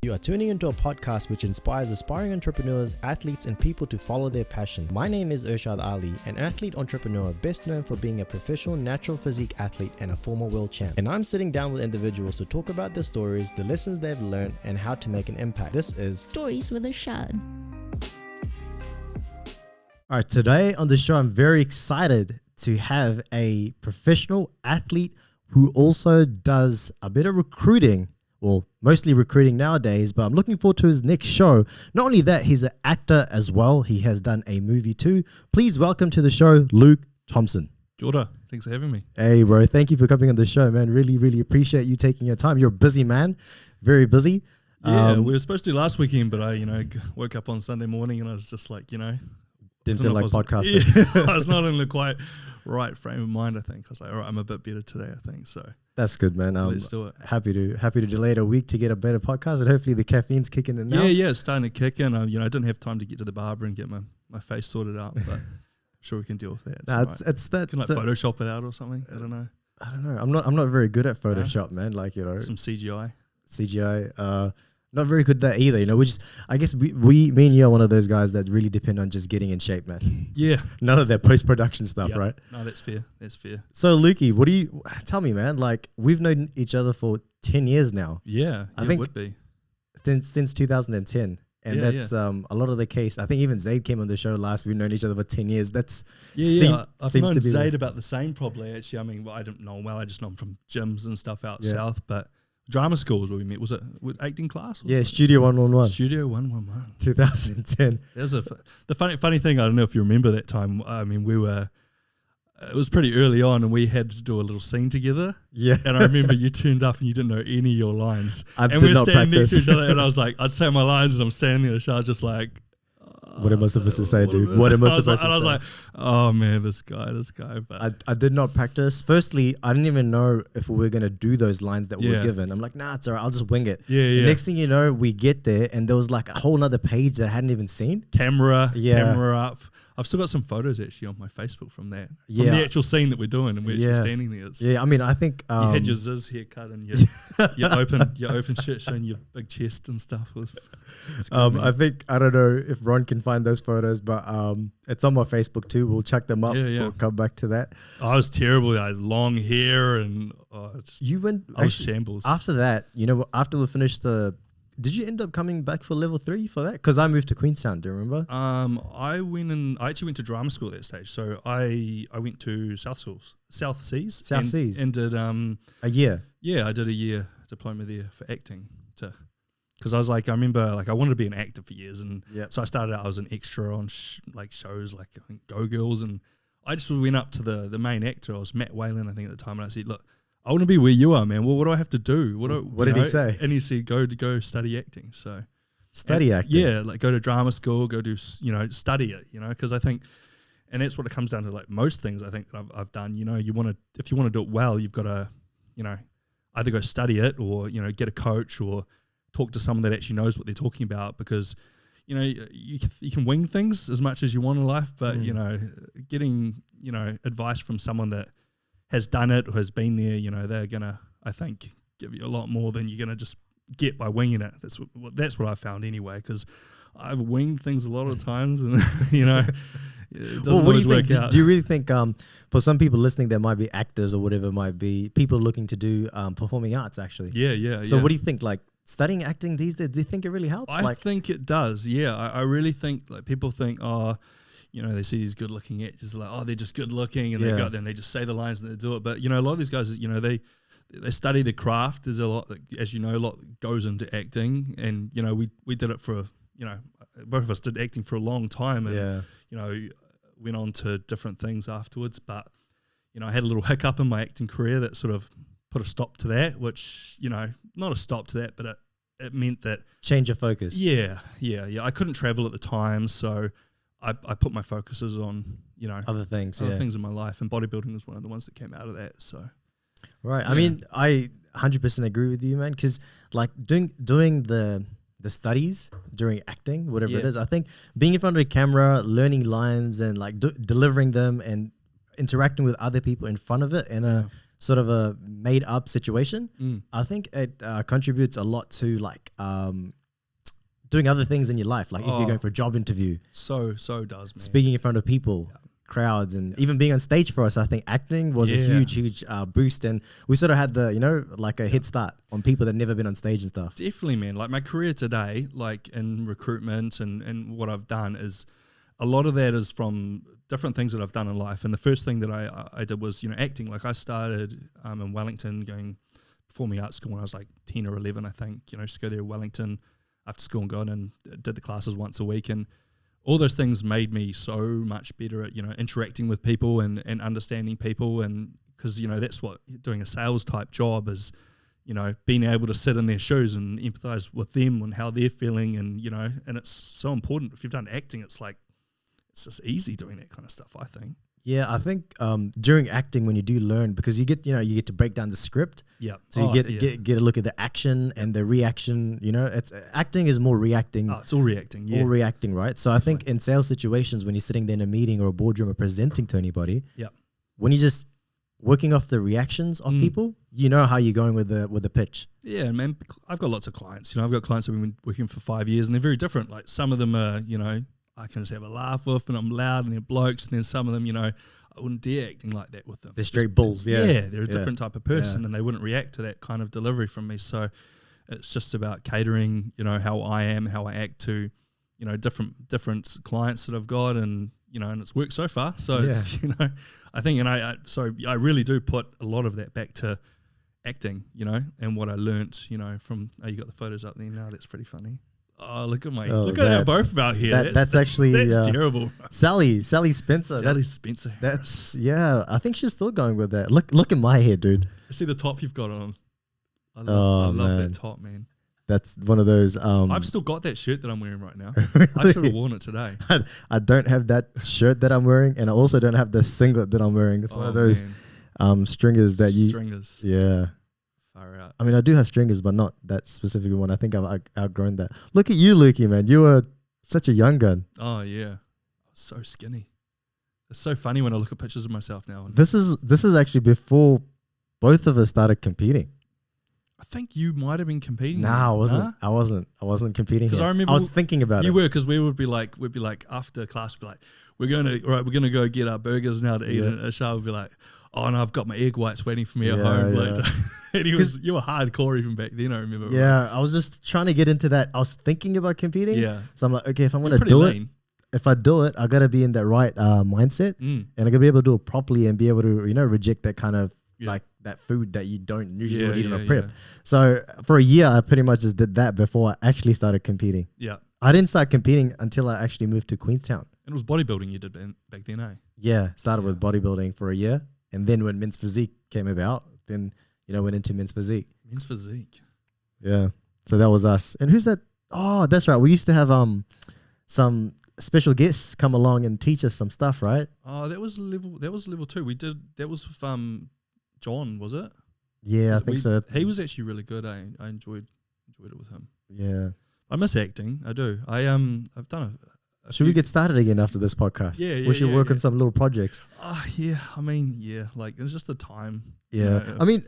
You are tuning into a podcast which inspires aspiring entrepreneurs, athletes, and people to follow their passion. My name is Irshad Ali, an athlete entrepreneur best known for being a professional natural physique athlete and a former world champ. And I'm sitting down with individuals to talk about their stories, the lessons they've learned, and how to make an impact. This is Stories with Irshad. All right, today on the show, I'm very excited to have a professional athlete who also does a bit of recruiting. Well, mostly recruiting nowadays, but I'm looking forward to his next show. Not only that, he's an actor as well. He has done a movie too. Please welcome to the show, Luke Thompson. Kia ora. Thanks for having me. Hey, bro. Thank you for coming on the show, man. Really, really appreciate you taking your time. You're a busy man. Very busy. Yeah, we were supposed to last weekend, but I, woke up on Sunday morning and I was just like, didn't feel like podcasting. Yeah, I was not in the quite right frame of mind, I think. I was like, all right, I'm a bit better today, I think. So that's good, man. Let's do it. Happy to delay it a week to get a better podcast, and hopefully the caffeine's kicking in now. Yeah, it's starting to kick in. I didn't have time to get to the barber and get my face sorted out, but I'm sure we can deal with that. It's that. Can Photoshop it out or something? I don't know. I'm not very good at Photoshop, man. Some CGI. Not very good at that either, I guess me and you are one of those guys that really depend on just getting in shape, man. Yeah. None of that post-production stuff, right? No, that's fair. So, Lukey, tell me, man, we've known each other for 10 years now. Yeah, I think it would be. Since 2010. And that's a lot of the case. I think even Zaid came on the show last. We've known each other for 10 years. I've known Zaid about the same probably, actually. I mean, I don't know him well. I just know him from gyms and stuff out south, but drama school was where we met. Was it with acting class? Yeah, Studio 111. Studio 111. 2010. That was the funny thing. I don't know if you remember that time. I mean, it was pretty early on, and we had to do a little scene together. Yeah. And I remember you turned up and you didn't know any of your lines. And we were standing next to each other, and I was like, I'd say my lines, and I'm standing there, and I was just like, what am I supposed to say, dude? What am I supposed to say? And I was like, oh man, this guy. But I did not practice. Firstly, I didn't even know if we were going to do those lines that we were given. I'm like, nah, it's all right. I'll just wing it. Yeah. Next thing you know, we get there and there was like a whole nother page that I hadn't even seen. Camera up. I've still got some photos actually on my Facebook from that. From the actual scene that we're doing and we're actually standing there. I mean, I think you had your Ziz haircut and your open shirt showing your big chest and stuff. I don't know if Ron can find those photos, but it's on my Facebook too. We'll check them up. We'll come back to that. I was terrible. I had long hair and I was shambles. After that, after we finished did you end up coming back for level 3 for that? Because I moved to Queenstown. Do you remember? I actually went to drama school at that stage. So I went to South Seas, and did a year. Yeah, I did a year diploma there for acting. Because I was like, I remember I wanted to be an actor for years, and so I started out as an extra on shows like I think Go Girls, and I just went up to the main actor. I was Matt Whalen, I think at the time, and I said, look, I want to be where you are, man. Well, what do I have to do? What did he say? And he said, go study acting. So acting? Yeah, go to drama school, go do, study it, because I think, and that's what it comes down to, most things I think that I've done, if you want to do it well, you've got to, either go study it or, get a coach or talk to someone that actually knows what they're talking about, because, you can wing things as much as you want in life, but, getting, advice from someone that has done it or has been there, they're gonna, I think, give you a lot more than you're gonna just get by winging it. That's what I found anyway, because I've winged things a lot of times, and it doesn't always work out. Do you really think for some people listening, there might be actors or whatever, might be people looking to do performing arts actually? Yeah. So what do you think? Studying acting these days, do you think it really helps? I think it does. Yeah, I really think people think, they see these good-looking actors, they're just good-looking, and they go there and they just say the lines and they do it. But, a lot of these guys, they study the craft. There's a lot, as you know, a lot goes into acting. And, we did it for, both of us did acting for a long time and, went on to different things afterwards. But, I had a little hiccup in my acting career that sort of put a stop to that, which, not a stop to that, but it meant that... Change your focus. Yeah. I couldn't travel at the time, so... I put my focuses on, other things in my life, and bodybuilding was one of the ones that came out of that. So, right. Yeah. I mean, I 100% agree with you, man. Because doing the studies during acting, whatever it is, I think being in front of a camera, learning lines, and delivering them, and interacting with other people in front of it in a sort of a made up situation, I think it contributes a lot to like doing other things in your life. Like if you're going for a job interview, so does, man. Speaking in front of people, crowds, and even being on stage for us, I think acting was a huge boost, and we sort of had the, you know, like a head start on people that never been on stage and stuff. Definitely, man. Like my career today, like in recruitment and what I've done is a lot of that is from different things that I've done in life. And the first thing that I did was, you know, acting. Like I started in Wellington going performing arts school when I was like 10 or 11, I think, you know, just go there to Wellington after school and go in and did the classes once a week. And all those things made me so much better at, you know, interacting with people and understanding people. And because, you know, that's what doing a sales type job is, you know, being able to sit in their shoes and empathize with them and how they're feeling. And, you know, and it's so important. If you've done acting, it's like, it's just easy doing that kind of stuff, I think. Yeah, I think during acting, when you do learn, because you get, you know, you get to break down the script. Yeah. So you get a look at the action and the reaction. You know, it's acting is more reacting. Oh, it's all reacting. Yeah. All reacting, right? So I think in sales situations, when you're sitting there in a meeting or a boardroom or presenting to anybody, when you're just working off the reactions of people, you know how you're going with the pitch. Yeah, man. I've got lots of clients. You know, I've got clients that have been working for 5 years, and they're very different. Like some of them are, you know, I can just have a laugh with, and I'm loud, and they're blokes. And then some of them, you know, I wouldn't dare acting like that with them. They're straight bulls, yeah. Yeah, they're a different type of person, and they wouldn't react to that kind of delivery from me. So it's just about catering, you know, how I am, how I act to, you know, different clients that I've got, and you know, and it's worked so far. So it's, you know, I think, and I really do put a lot of that back to acting, you know, and what I learnt, you know, from. Oh, you got the photos up there now. That's pretty funny. Oh, look at our both out here. That's actually that's terrible. Sally Spencer. Spencer. That's I think she's still going with that. Look at my hair, dude. See the top you've got on. I love that top, man. That's one of those. I've still got that shirt that I'm wearing right now. Really? I should have worn it today. I don't have that shirt that I'm wearing, and I also don't have the singlet that I'm wearing. It's one of those stringers that you. Stringers. Yeah. Far out. I mean, I do have stringers, but not that specific one. I think I've outgrown that. Look at you, Lukey, man. You were such a young gun. Oh yeah, so skinny. It's so funny when I look at pictures of myself now. This is actually before both of us started competing. I think you might have been competing. Nah, I wasn't. I wasn't competing. Because I remember I was thinking about it. You were, because we'd be like after class, be like, we're gonna go get our burgers now to eat. And Irshad would be like, oh no, I've got my egg whites waiting for me at home. Like, and you were hardcore even back then. I remember. Yeah, right? I was just trying to get into that. I was thinking about competing. Yeah. So I'm like, okay, if I'm gonna do it, if I do it, I gotta be in that right mindset, and I gotta be able to do it properly and be able to, you know, reject that kind of like that food that you don't usually eat on a prep. So for a year, I pretty much just did that before I actually started competing. Yeah. I didn't start competing until I actually moved to Queenstown. And it was bodybuilding you did back then, eh? Yeah, started with bodybuilding for a year, and then when men's physique came about, then, you know, went into men's physique. Men's physique. Yeah. So that was us. And who's that? Oh, that's right. We used to have some special guests come along and teach us some stuff, right? Oh, that was level 2. We did that was with John, was it? Yeah, I think so. He was actually really good. I enjoyed it with him. Yeah. I miss acting. I do. I've done a Should we get started again after this podcast? Yeah. We should work on some little projects. Yeah. I mean, yeah. Like, it's just the time. Yeah. You know, I mean,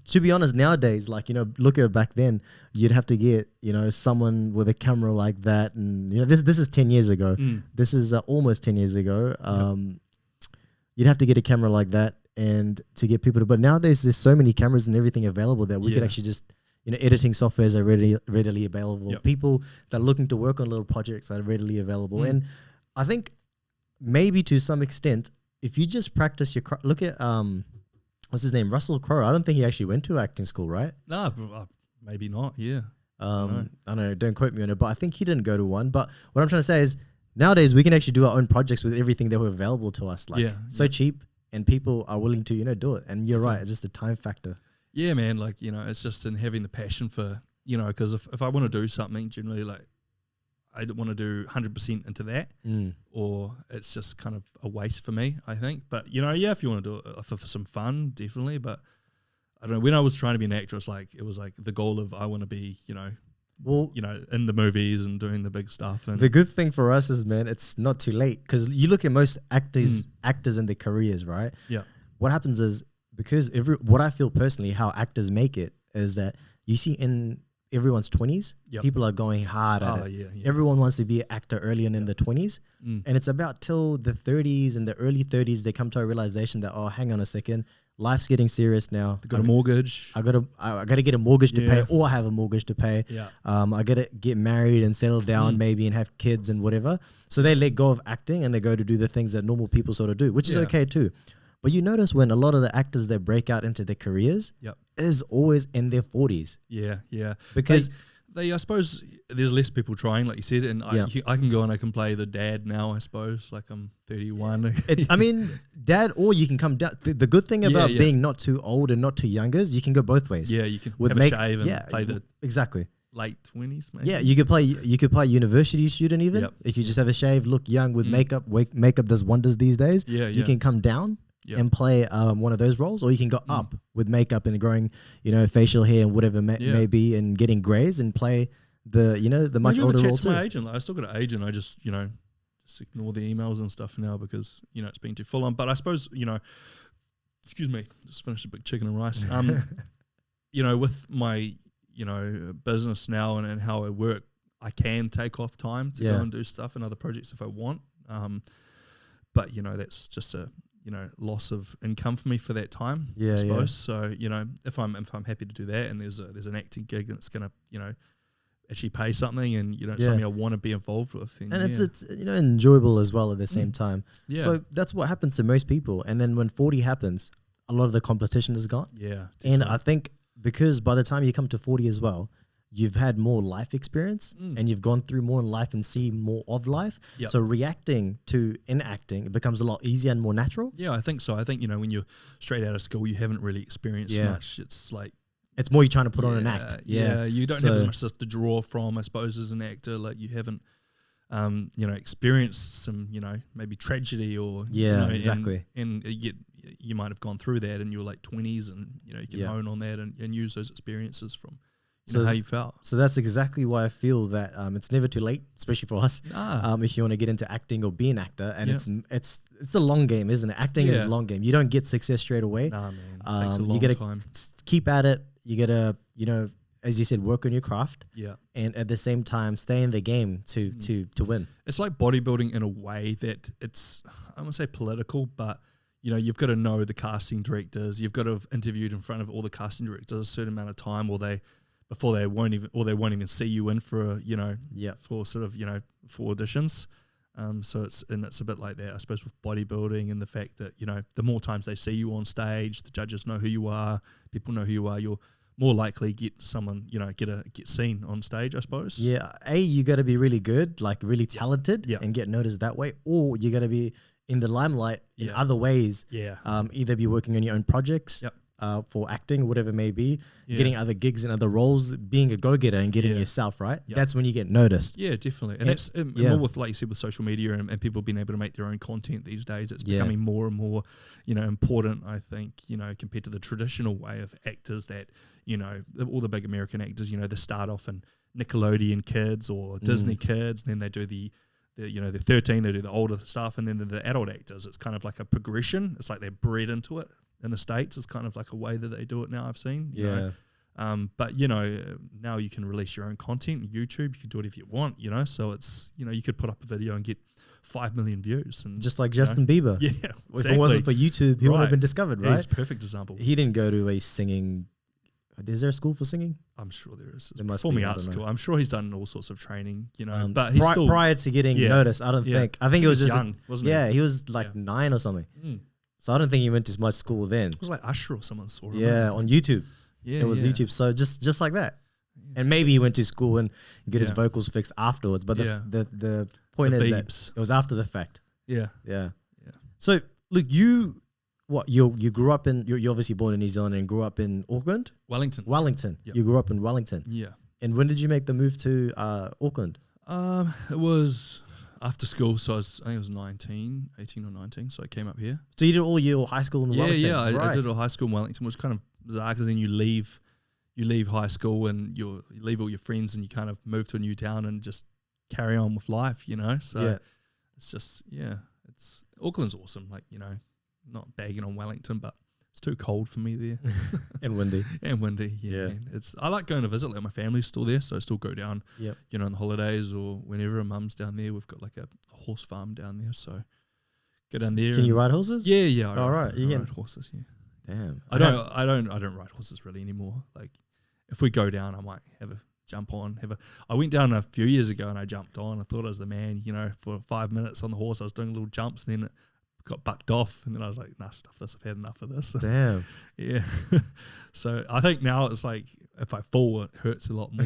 to be honest, nowadays, like, you know, look at back then, you'd have to get, you know, someone with a camera like that. And, you know, this is 10 years ago. This is almost 10 years ago. You'd have to get a camera like that and to get people to, but nowadays there's so many cameras and everything available that we could actually just, you know, editing softwares are readily available. People that are looking to work on little projects are readily available. And I think maybe to some extent, if you just practice your look at what's his name, Russell Crowe. I don't think he actually went to acting school, right? No, maybe not. Yeah. I don't know. Don't quote me on it, but I think he didn't go to one. But what I'm trying to say is nowadays we can actually do our own projects with everything that we're available to us. Like so cheap, and people are willing to, you know, do it. And you're right. It's just the time factor. Yeah, man. Like, you know, it's just in having the passion for, you know, because if I want to do something, generally, like, I don't want to do 100% into that, or it's just kind of a waste for me, I think. But, you know, if you want to do it for some fun, definitely. But I don't know. When I was trying to be an actor, it was like the goal of I want to be, you know, in the movies and doing the big stuff. And the good thing for us is, man, it's not too late, because you look at most actors in their careers, right? Yeah. What happens is because what I feel personally, how actors make it is that you see in everyone's 20s, people are going hard at it. Everyone wants to be an actor early and in the 20s. And it's about till the 30s and the early 30s, they come to a realization that, oh, hang on a second, life's getting serious now. Got a mortgage. I gotta get a mortgage to pay, or have a mortgage to pay. I gotta get married and settle down maybe and have kids and whatever. So they let go of acting and they go to do the things that normal people sort of do, which is okay too. But you notice when a lot of the actors that break out into their careers is always in their 40s. Because they I suppose there's less people trying, like you said, and I can go and I can play the dad now, I suppose. Like I'm 31. I mean, dad, or you can come down. The good thing about being not too old and not too young is you can go both ways. Yeah, you can have a shave and play the exactly late 20s, maybe. Yeah, you could play university student even if you just have a shave, look young with makeup. Makeup does wonders these days. You can come down and play one of those roles, or you can go up with makeup and growing, facial hair and whatever may be, and getting grays and play the much older role too. My agent, like, I still got an agent. I just just ignore the emails and stuff now because it's been too full on. But I suppose excuse me, just finished a big chicken and rice. With my business now and how I work, I can take off time to go and do stuff and other projects if I want. But that's just a loss of income for me for that time, I suppose. So, if I'm happy to do that and there's an acting gig and it's gonna, actually pay something and, something I want to be involved with. And it's enjoyable as well at the same time. So that's what happens to most people. And then when 40 happens, a lot of the competition is gone. Definitely. And I think because by the time you come to 40 as well, you've had more life experience and you've gone through more in life and see more of life. So reacting to in acting, it becomes a lot easier and more natural. Yeah, I think so. I think, when you're straight out of school, you haven't really experienced much. It's like, it's more you're trying to put on an act. You don't have as much stuff to draw from, I suppose, as an actor. Like you haven't, experienced some, maybe tragedy or exactly. And you might have gone through that in your late 20s, and you can hone on that and use those experiences from how you felt. So that's exactly why I feel that it's never too late, especially for us. If you want to get into acting or be an actor, and it's a long game, isn't it? Acting is a long game. You don't get success straight away. Nah, man, it takes a long time. Keep at it. You gotta, as you said, work on your craft. And at the same time, stay in the game to win. It's like bodybuilding in a way that it's, I won't say political, but you've got to know the casting directors. You've got to have interviewed in front of all the casting directors a certain amount of time, before they won't even see you in for for sort of for auditions. So it's a bit like that, I suppose, with bodybuilding, and the fact that the more times they see you on stage, the judges know who you are, people know who you are, you're more likely get someone get seen on stage, I suppose. You got to be really good, like really talented, and get noticed that way, or you got to be in the limelight in other ways. Either be working on your own projects. For acting, whatever it may be, getting other gigs and other roles, being a go-getter and getting yourself right. That's when you get noticed. Yeah, definitely. And that's more with, like you said, with social media and people being able to make their own content these days. It's becoming more and more, important, I think, compared to the traditional way of actors that, all the big American actors, they start off in Nickelodeon kids or Disney kids, and then they do they're 13, they do the older stuff, and then they're the adult actors. It's kind of like a progression. It's like they're bred into it. In the States, it's kind of like a way that they do it now, I've seen. But now you can release your own content on YouTube. You can do it if you want, so it's, you could put up a video and get 5 million views. And just like Justin Bieber. Exactly. If it wasn't for YouTube, he would have been discovered, right? He's a perfect example. He didn't go to a singing. Is there a school for singing? I'm sure there is. There must Performing be, arts school. I'm sure he's done all sorts of training, but he's still prior to getting noticed. I think it was just young, wasn't he? Yeah, he was like 9 or something. So I don't think he went to much school then. It was like Usher or someone saw him. Yeah, on YouTube. Yeah, it was YouTube. So just like that. And maybe he went to school and get his vocals fixed afterwards. But the point is that it was after the fact. Yeah. So look, you grew up in, you're obviously born in New Zealand and grew up in Auckland? Wellington. Yep. You grew up in Wellington. Yeah. And when did you make the move to Auckland? It was after school, so I think it was 18 or 19, so I came up here. So you did all your high school in Wellington? Yeah, I did all high school in Wellington, which was kind of bizarre because then you leave high school and you leave all your friends and you kind of move to a new town and just carry on with life, So it's just, Auckland's awesome, like, not bagging on Wellington, but It's too cold for me there. And windy. And windy, Yeah. Man. I like going to visit, like my family's still there, so I still go down, Yep. you know, on the holidays or whenever. Mum's down there. We've got like a horse farm down there, so go down there. Can you ride horses? Yeah. All right. I ride horses, yeah. Damn. I don't ride horses really anymore. Like if we go down, I might have a jump on. I went down a few years ago and I jumped on. I thought I was the man, you know, for 5 minutes on the horse. I was doing little jumps, and then it got bucked off, and then I was like, nah, stuff this. I've had enough of this. Damn. Yeah. So I think now it's like if I fall, it hurts a lot more.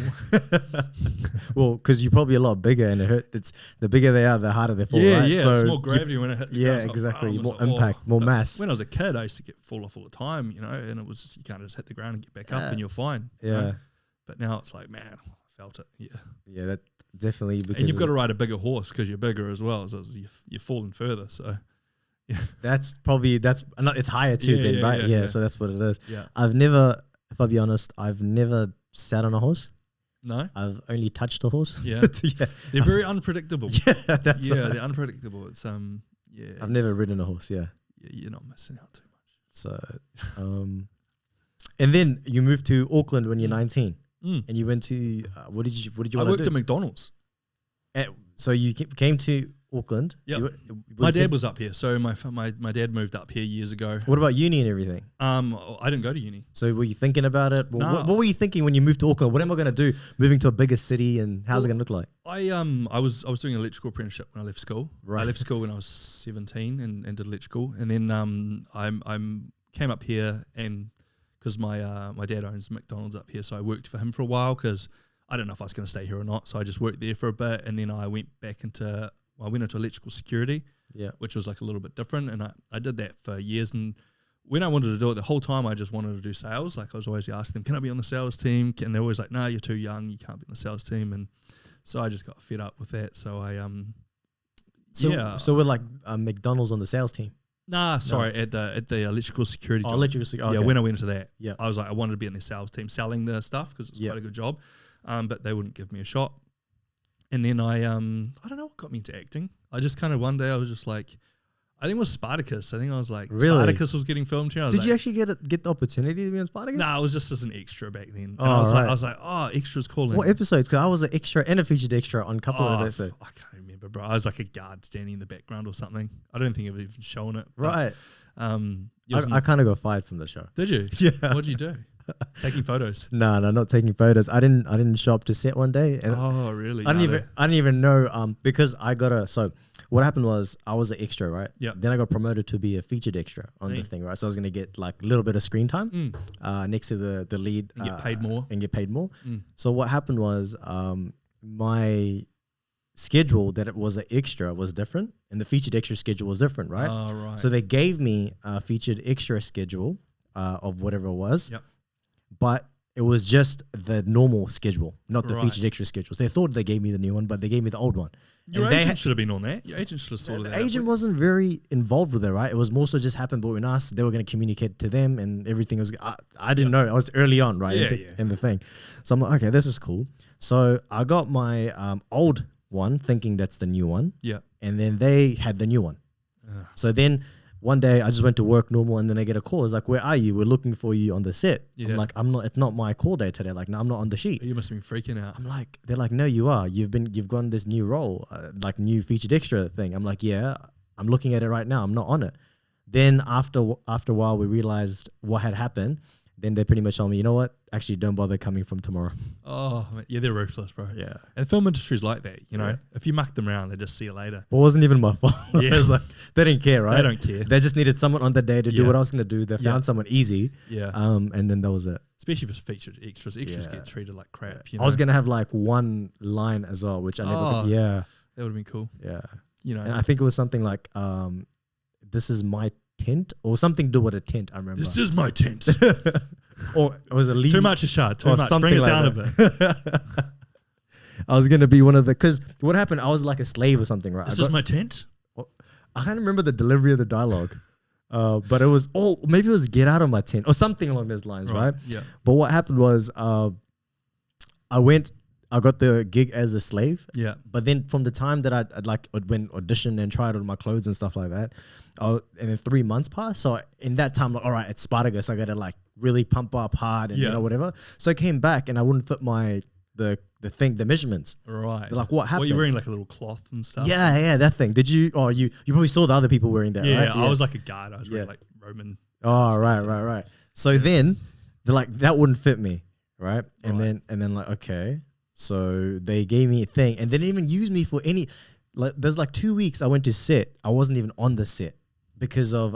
Well, because you're probably a lot bigger, and it's the bigger they are, the harder they fall. Yeah, right? yeah. So it's more gravity when it hit the yeah, ground. exactly. Like, More I was like, impact, more But mass. When I was a kid, I used to fall off all the time, you know, and it was just, you can't just hit the ground and get back up and you're fine. You know? But now it's like, man, I felt it. Yeah. Yeah, that definitely. Because And you've got to ride a bigger horse because you're bigger as well. So you're falling further. So yeah. It's higher too, Yeah, then, yeah, right? yeah, Yeah, yeah. so that's what it is. Yeah. I've never, if I'll be honest, I've never sat on a horse. No? I've only touched a horse. Yeah. Yeah. They're very unpredictable. Yeah, that's Yeah, right. they're unpredictable. It's yeah. I've never ridden a horse. Yeah. Yeah, you're not missing out too much. So, and then you moved to Auckland when you're 19, and you went to what did you I want to worked do? at McDonald's. So you came to Auckland. Yep. My dad was up here, so my dad moved up here years ago. What about uni and everything? I didn't go to uni. So were you thinking about it? Well, No. what were you thinking when you moved to Auckland? What am I going to do moving to a bigger city, and how's it going to look like? I was doing an electrical apprenticeship when I left school. Right. I left school when I was 17 and did electrical, and then I came up here, and because my dad owns McDonald's up here, so I worked for him for a while because I didn't know if I was going to stay here or not. So I just worked there for a bit, and then I went into electrical security, which was like a little bit different, and I did that for years. And when I wanted to do it, the whole time I just wanted to do sales. Like I was always asking them, can I be on the sales team? And they're always like, no, you're too young, you can't be on the sales team. And so I just got fed up with that. So I So we're like McDonald's on the sales team. at the electrical security job. Electrical security. Yeah, when I went into that, Yeah. I was like, I wanted to be in the sales team selling the stuff because it was quite a good job, but they wouldn't give me a shot. And then I don't know what got me into acting. I just kind of one day I was just like, I think it was Spartacus. I think I was like, Really? Spartacus was getting filmed here. Did you actually get the opportunity to be on Spartacus? No, it was just as an extra back then. And Oh, I was right. like, oh, extra's cool. What episodes? Because I was an extra and a featured extra on a couple of episodes. I can't remember, bro. I was like a guard standing in the background or something. I don't think I've even shown it. But, Right. it was I kind of got fired from the show. did you? Yeah. What'd you do? Taking photos. No, not taking photos. I didn't show up to set one day. And Oh, really? I didn't even know because so what happened was I was an extra, right? Yeah. Then I got promoted to be a featured extra on the thing, right? So I was gonna get like a little bit of screen time next to the lead And get paid more. and get paid more. So what happened was my schedule that it was an extra was different, and the featured extra schedule was different, right? Oh, right. So they gave me a featured extra schedule of whatever it was. Yep. But it was just the normal schedule, not the Right. featured extra schedules. They thought they gave me the new one, but they gave me the old one. Your And they agent should have been on that. Your agent should have sorted that the out. agent wasn't very involved with it, right? It was more so just happened between us. They were going to communicate to them, and everything was. I didn't know. I was early on, right? In the thing. So I'm like, okay, this is cool. So I got my old one, thinking that's the new one. Yeah. And then they had the new one. So then one day I just went to work normal, and then I get a call. It's like, where are you? We're looking for you on the set. Yeah. I'm like, I'm not. It's not my call day today. Like, no, I'm not on the sheet. You must have been freaking out. I'm like, they're like, no, you are. You've gone this new role, like new featured extra thing. I'm like, yeah, I'm looking at it right now. I'm not on it. Then after a while, we realized what had happened. Then they pretty much told me, you know what? Actually, don't bother coming from tomorrow. Oh, man, yeah, they're ruthless, bro. Yeah. And the film industry's like that, you know. If you muck them around, they just see you later. Well, it wasn't even my fault. Yeah. It was like, they didn't care, right? They don't care. They just needed someone on the day to do Yeah. what I was going to do. They found someone easy. Yeah. And then that was it. Especially if it's featured extras. Extras Yeah. get treated like crap. You know? I was going to have like one line as well, which I never Oh. Yeah. That would have been cool. Yeah. You know. And I think it was something like, this is my tent, or something to do with a tent, I remember. This is my tent. Or it was a lead. Too much Irshad. Too or much. something Bring it like down a that. bit. I was going to be one of the, because what happened, I was like a slave or something, right? This is my tent. I can't remember the delivery of the dialogue. But it was, maybe it was get out of my tent or something along those lines, right? Yeah. But what happened was I went I got the gig as a slave. Yeah. But then from the time that I'd like went audition and tried on my clothes and stuff like that, and then 3 months passed. So in that time, like, all right, it's Spartacus. I got to like really pump up hard and you know whatever. So I came back and I wouldn't fit the measurements. Right. They're like, what happened? Well, you're wearing like a little cloth and stuff. Yeah, that thing. Did you? Oh, you probably saw the other people wearing that. Yeah, right? I was like a guard. I was wearing like Roman. Oh, right. So then they're like, that wouldn't fit me, right? And then like, okay. So they gave me a thing, and they didn't even use me for any. Like, there's like 2 weeks I went to set. I wasn't even on the set because of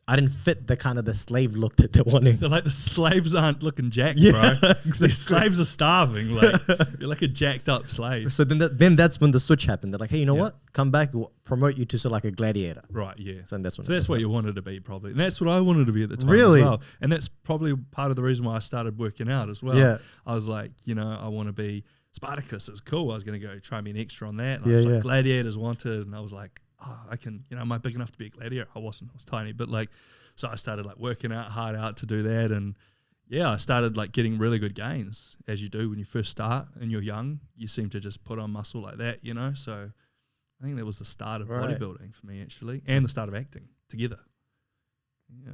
I didn't fit the kind of the slave look that they're wanting. They're like, the slaves aren't looking jacked, Yeah, bro. exactly. The slaves are starving. Like, you're like a jacked up slave. So then that's when the switch happened. They're like, hey, you know what? Come back. We'll promote you to sort of like a gladiator. Right, yeah. So that's when. So that's what you wanted to be, probably. And that's what I wanted to be at the time Really? as well. And that's probably part of the reason why I started working out as well. Yeah. I was like, you know, I want to be Spartacus. It's cool. I was going to go try and be an extra on that. And I was like, gladiators wanted. And I was like, oh, I can, you know, am I big enough to be a gladiator? I wasn't. I was tiny. But like, so I started like working out hard out to do that. And yeah, I started like getting really good gains, as you do when you first start and you're young. You seem to just put on muscle like that, you know. So I think that was the start of bodybuilding for me, actually, and the start of acting together. Yeah.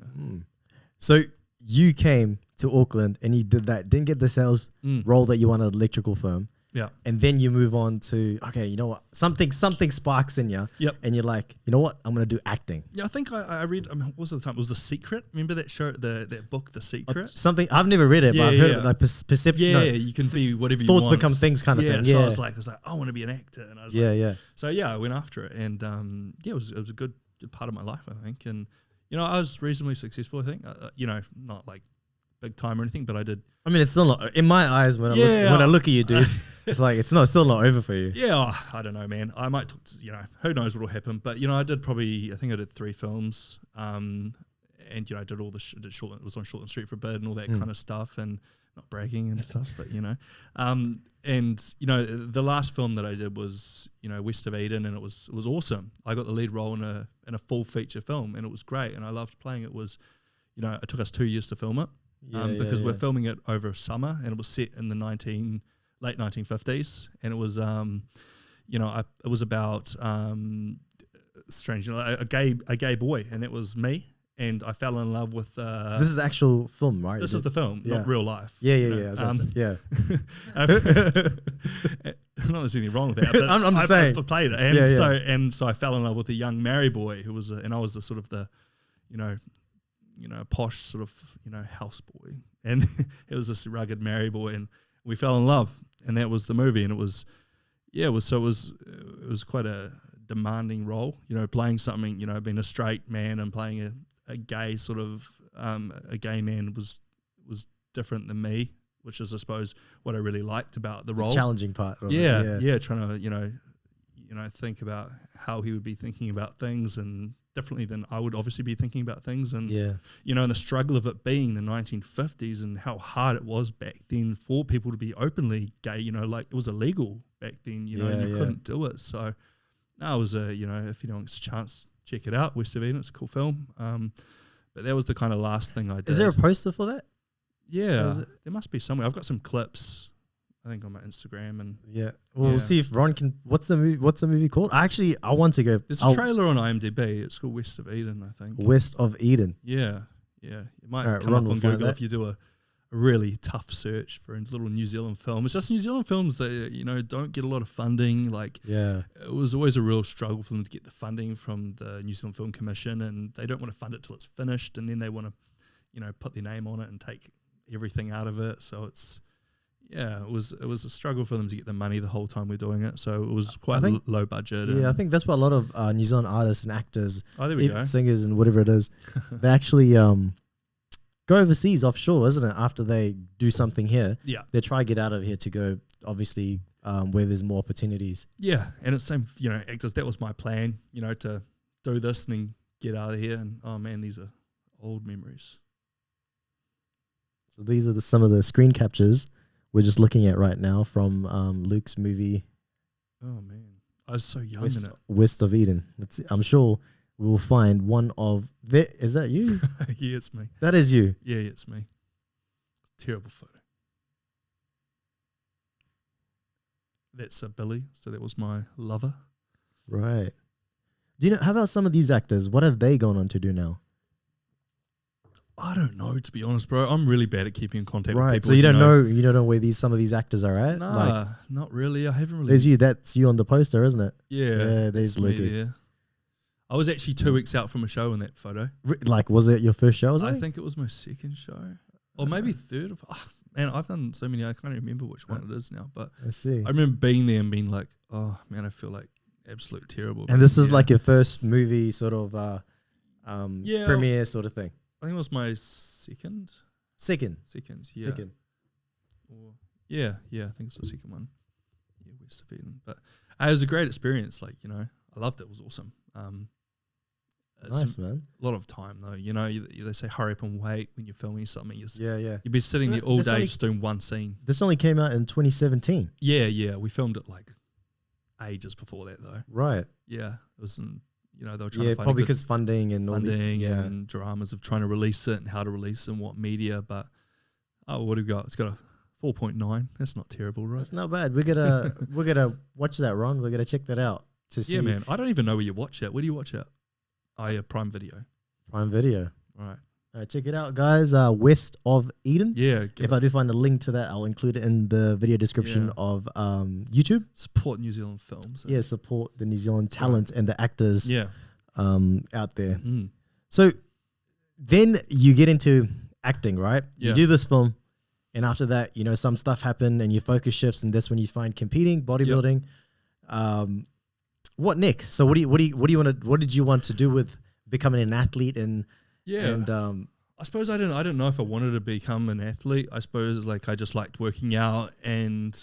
So you came to Auckland and you did that, didn't get the sales role that you wanted, electrical firm. Yeah. And then you move on to, okay, you know what? Something sparks in you. Yep. And you're like, you know what? I'm going to do acting. Yeah, I think I read, what was it the time? It was The Secret. Remember that show, that book, The Secret? Something, I've never read it, but I've heard of it, like perception. Yeah, you can be whatever you want. Thoughts become things kind of thing. So Yeah. I was like, I want to be an actor. And I was like, So yeah, I went after it. And yeah, it was a good part of my life, I think. And, you know, I was reasonably successful, I think. You know, not like big time or anything, but I did. I mean, it's still not, in my eyes, when I look at you, dude, it's like, it's still not over for you. Yeah, I don't know, man. I might, you know, who knows what will happen. But, you know, I think I did 3 films. And, you know, I did all the it was on Shortland Street for a bit and all that kind of stuff, and not bragging and stuff, but, you know. And, you know, the last film that I did was, you know, West of Eden, and it was awesome. I got the lead role in a full feature film, and it was great, and I loved playing it. Was, you know, it took us 2 years to film it. Because we're filming it over summer, and it was set in the late 1950s, and it was you know, it was about strange, you know, a gay boy, and that was me, and I fell in love with this is actual film, right? This is the film, not real life. Yeah. Not that there's anything wrong with that, but I'm just saying. I played it, and so I fell in love with a young Maori boy who was, and I was the sort of the, you know, posh sort of, you know, house boy, and it was this rugged Maori boy, and we fell in love, and that was the movie, and it was quite a demanding role, you know, playing something, you know, being a straight man and playing a gay sort of a gay man was different than me, which is, I suppose, what I really liked about the role. The challenging part. Trying to, you know, think about how he would be thinking about things, and differently than I would obviously be thinking about things, and you know, and the struggle of it being the 1950s and how hard it was back then for people to be openly gay, you know, like it was illegal back then, you know, and you couldn't do it. So no, it was you know, if anyone gets a chance, check it out, West of Eden, it's a cool film. But that was the kind of last thing I did. Is there a poster for that? Yeah, there must be somewhere. I've got some clips, I think, on my Instagram, and we'll see if Ron can. What's the movie called? I want to go. There's a trailer on IMDb. It's called West of Eden, I think. West of Eden. Yeah. It might come up on Google if you do a really tough search for a little New Zealand film. It's just New Zealand films that, you know, don't get a lot of funding. Like, it was always a real struggle for them to get the funding from the New Zealand Film Commission, and they don't want to fund it till it's finished, and then they want to, you know, put their name on it and take everything out of it. So it's, it was a struggle for them to get the money the whole time we're doing it. So it was quite low budget. Yeah, I think that's what a lot of New Zealand artists and actors, go. Singers and whatever it is, they actually go overseas, offshore, isn't it? After they do something here, they try to get out of here to go, obviously, where there's more opportunities. Yeah, and it's same, you know, actors. That was my plan, you know, to do this and then get out of here. And oh man, these are old memories. So these are some of the screen captures we're just looking at right now from Luke's movie. Oh man, I was so young in it. West of Eden. I'm sure we will find one of that. Is that you? Yeah, it's me. That is you. Yeah, it's me. Terrible photo. that's Billy. So that was my lover. Right. Do you know? How about some of these actors? What have they gone on to do now? I don't know, to be honest, bro. I'm really bad at keeping in contact with Right. people. So you don't know. You don't know where some of these actors are at. Nah, Like, not really. I haven't really. there's you. That's you on the poster, isn't it? Yeah. Yeah. There's that's me Luke. there. I was actually 2 weeks out from a show in that photo. Like, was it your first show? I think it was my second show, or maybe third. Man, I've done so many. I can't even remember which one it is now. But I see. I remember being there and being like, "Oh man, I feel like absolute terrible." And this is like your first movie, sort of premiere sort of thing. I think it was my second. Second. Yeah. Second. Or, yeah, I think it's the second one. Yeah, West of Eden. But it was a great experience. Like, you know, I loved it. It was awesome. Nice, man. A lot of time though. You know, they say hurry up and wait when you're filming something. Yeah. You'd be sitting there all day just doing one scene. This only came out in 2017. Yeah. We filmed it like ages before that though. Right. Yeah, it was. You know, they were trying to find probably because funding and and dramas of trying to release it and how to release it and what media. But what have we got? It's got a 4.9. That's not terrible, right? That's not bad. We're gonna watch that, Ron. We're gonna check that out to see. Yeah, man. I don't even know where you watch it. Where do you watch it? Oh, yeah, Prime Video. Prime Video. Right. Check it out, guys. West of Eden. Yeah. If I do find a link to that, I'll include it in the video description of YouTube. Support New Zealand films. Yeah, support the New Zealand talent and the actors out there. Mm. So then you get into acting, right? Yeah. You do this film, and after that, you know, some stuff happened and your focus shifts, and that's when you find competing, bodybuilding. What next? So what did you want to do with becoming an athlete and I suppose I didn't know if I wanted to become an athlete. I suppose like I just liked working out, and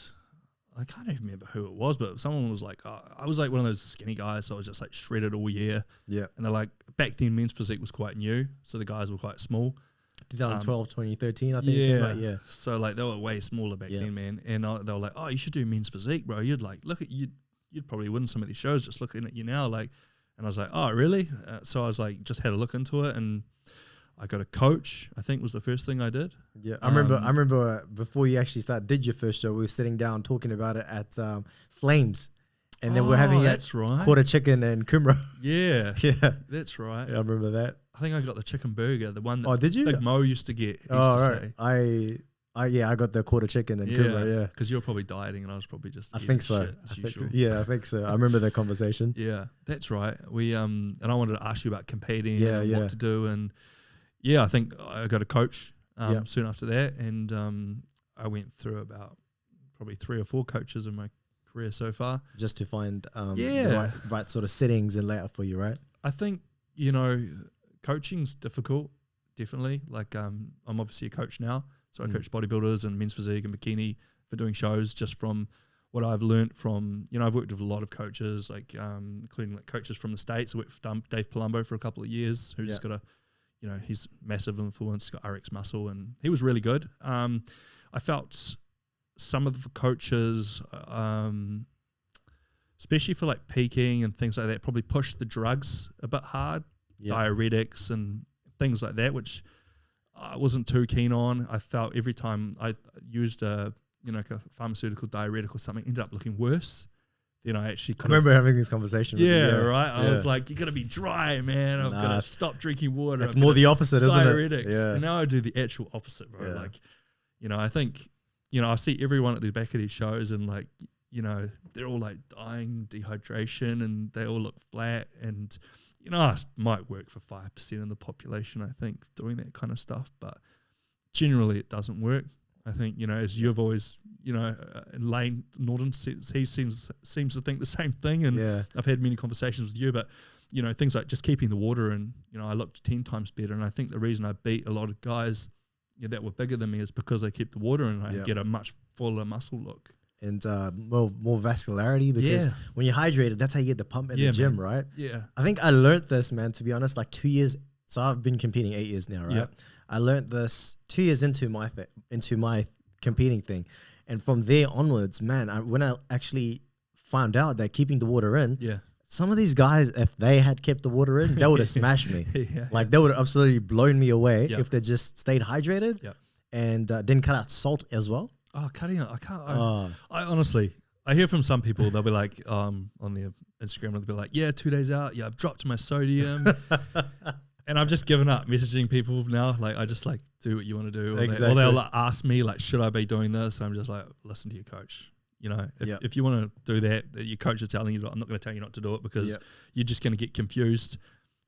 I can't even remember who it was, but someone was like, I was like one of those skinny guys, so I was just like shredded all year. Yeah. And they're like, back then men's physique was quite new, so the guys were quite small. 2012, 2013, I think. Yeah. So like they were way smaller back then, man. And they were like, oh, you should do men's physique, bro. You'd like look at you. You'd probably win some of these shows just looking at you now. Like, and I was like, oh, really? So I was like, just had a look into it, and I got a coach. I think was the first thing I did. Yeah, I remember before you actually did your first show, we were sitting down talking about it at Flames, and then we're having quarter chicken and kumara. Yeah, yeah, that's right. Yeah, I remember that. I think I got the chicken burger, the one that did you? Big Mo used to get. Say. I got the quarter chicken and kumara. Yeah, because you're probably dieting, and I was probably just. I think so. I think so. I remember that conversation. Yeah, that's right. We and I wanted to ask you about competing and what to do, and I think I got a coach soon after that, and I went through about probably 3 or 4 coaches in my career so far, just to find the right sort of settings and layout for you, right? I think coaching's difficult, definitely. Like I'm obviously a coach now. So I coach bodybuilders and men's physique and bikini for doing shows just from what I've learnt from, I've worked with a lot of coaches, like including like coaches from the States. I worked with Dave Palumbo for a couple of years, who's got he's massive influence, got RX muscle, and he was really good. I felt some of the coaches, especially for like peaking and things like that, probably pushed the drugs a bit hard, diuretics and things like that, which I wasn't too keen on. I felt every time I used like a pharmaceutical diuretic or something, ended up looking worse. Then I actually I remember having this conversation. Right. I was like, you got to be dry, man. I've got to stop drinking water. It's more the opposite, isn't it? Diuretics. Yeah. And now I do the actual opposite, bro. Yeah. Like, I think, I see everyone at the back of these shows and like, they're all like dying, dehydration, and they all look flat. And I might work for 5% of the population, I think, doing that kind of stuff, but generally it doesn't work. I think, as you've always, Lane Norton, he seems to think the same thing, and I've had many conversations with you, but, things like just keeping the water, and, I looked 10 times better, and I think the reason I beat a lot of guys that were bigger than me is because they keep the water, and I get a much fuller muscle look. And more vascularity, because when you're hydrated, that's how you get the pump in the gym, right? Yeah. I think I learned this, man, to be honest, like 2 years. So I've been competing 8 years now, right? I learned this 2 years into my competing thing. And from there onwards, man, when I actually found out that keeping the water in, some of these guys, if they had kept the water in, they would have smashed me. Like they would have absolutely blown me away if they just stayed hydrated and didn't cut out salt as well. Oh, cutting it. I can't. I honestly, I hear from some people, they'll be like, on their Instagram, they'll be like, yeah, 2 days out, yeah, I've dropped my sodium. And I've just given up messaging people now. Like, I just like, do what you want to do. Or they'll like, ask me, like, should I be doing this? And I'm just like, listen to your coach. You know, if you want to do that, your coach is telling you, I'm not going to tell you not to do it because you're just going to get confused.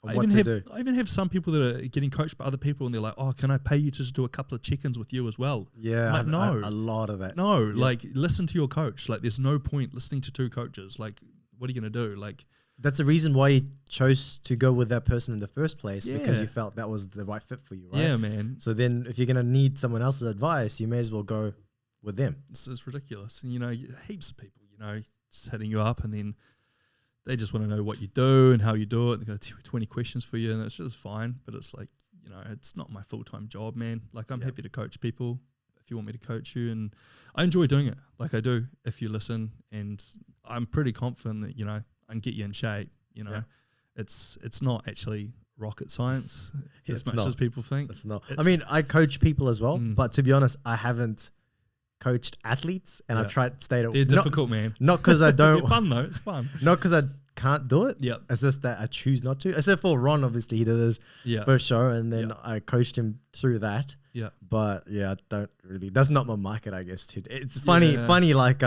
I even have some people that are getting coached by other people and they're like, oh, can I pay you to just do a couple of check-ins with you as well? Yeah, like, no. A lot of that. No, like, listen to your coach. Like, there's no point listening to two coaches. Like, what are you going to do? Like, that's the reason why you chose to go with that person in the first place, because you felt that was the right fit for you, right? Yeah, man. So then if you're going to need someone else's advice, you may as well go with them. It's ridiculous. And, you know, heaps of people, you know, just hitting you up and then they just want to know what you do and how you do it. They've got 20 questions for you and it's just fine. But it's like, you know, it's not my full-time job, man. Like, I'm happy to coach people if you want me to coach you. And I enjoy doing it. Like, I do, if you listen. And I'm pretty confident that, you know, I can get you in shape. You know, it's not actually rocket science as much as people think. It's not. I mean, I coach people as well, but to be honest, I haven't coached athletes, and I tried to stay at. They're difficult, man. Not because I don't. They're fun though. It's fun. Not because I can't do it. Yeah. It's just that I choose not to. Except for Ron, obviously he did his first show, and then I coached him through that. Yeah. But yeah, I don't really. That's not my market, I guess. It's funny. Like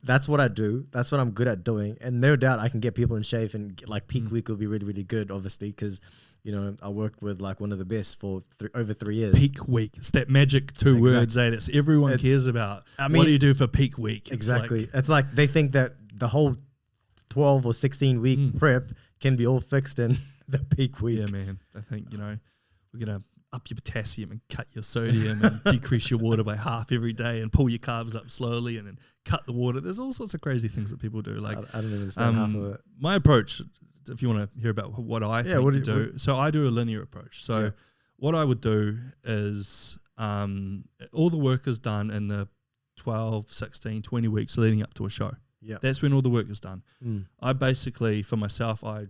that's what I do. That's what I'm good at doing, and no doubt I can get people in shape. And like peak week will be really, really good, obviously, because you know I worked with like one of the best for over 3 years. Peak week. It's that magic two words that everyone cares about. I mean, what do you do for peak week? Exactly. It's like they think that the whole 12 or 16 week prep can be all fixed in the peak week. Yeah, man. I think, you know, we're gonna up your potassium and cut your sodium and decrease your water by half every day and pull your carbs up slowly and then cut the water. There's all sorts of crazy things that people do. Like, I don't understand half of it. My approach, if you want to hear about what I think to do, so I do a linear approach. So what I would do is all the work is done in the 12, 16, 20 weeks leading up to a show. Yeah, that's when all the work is done. I basically, for myself, I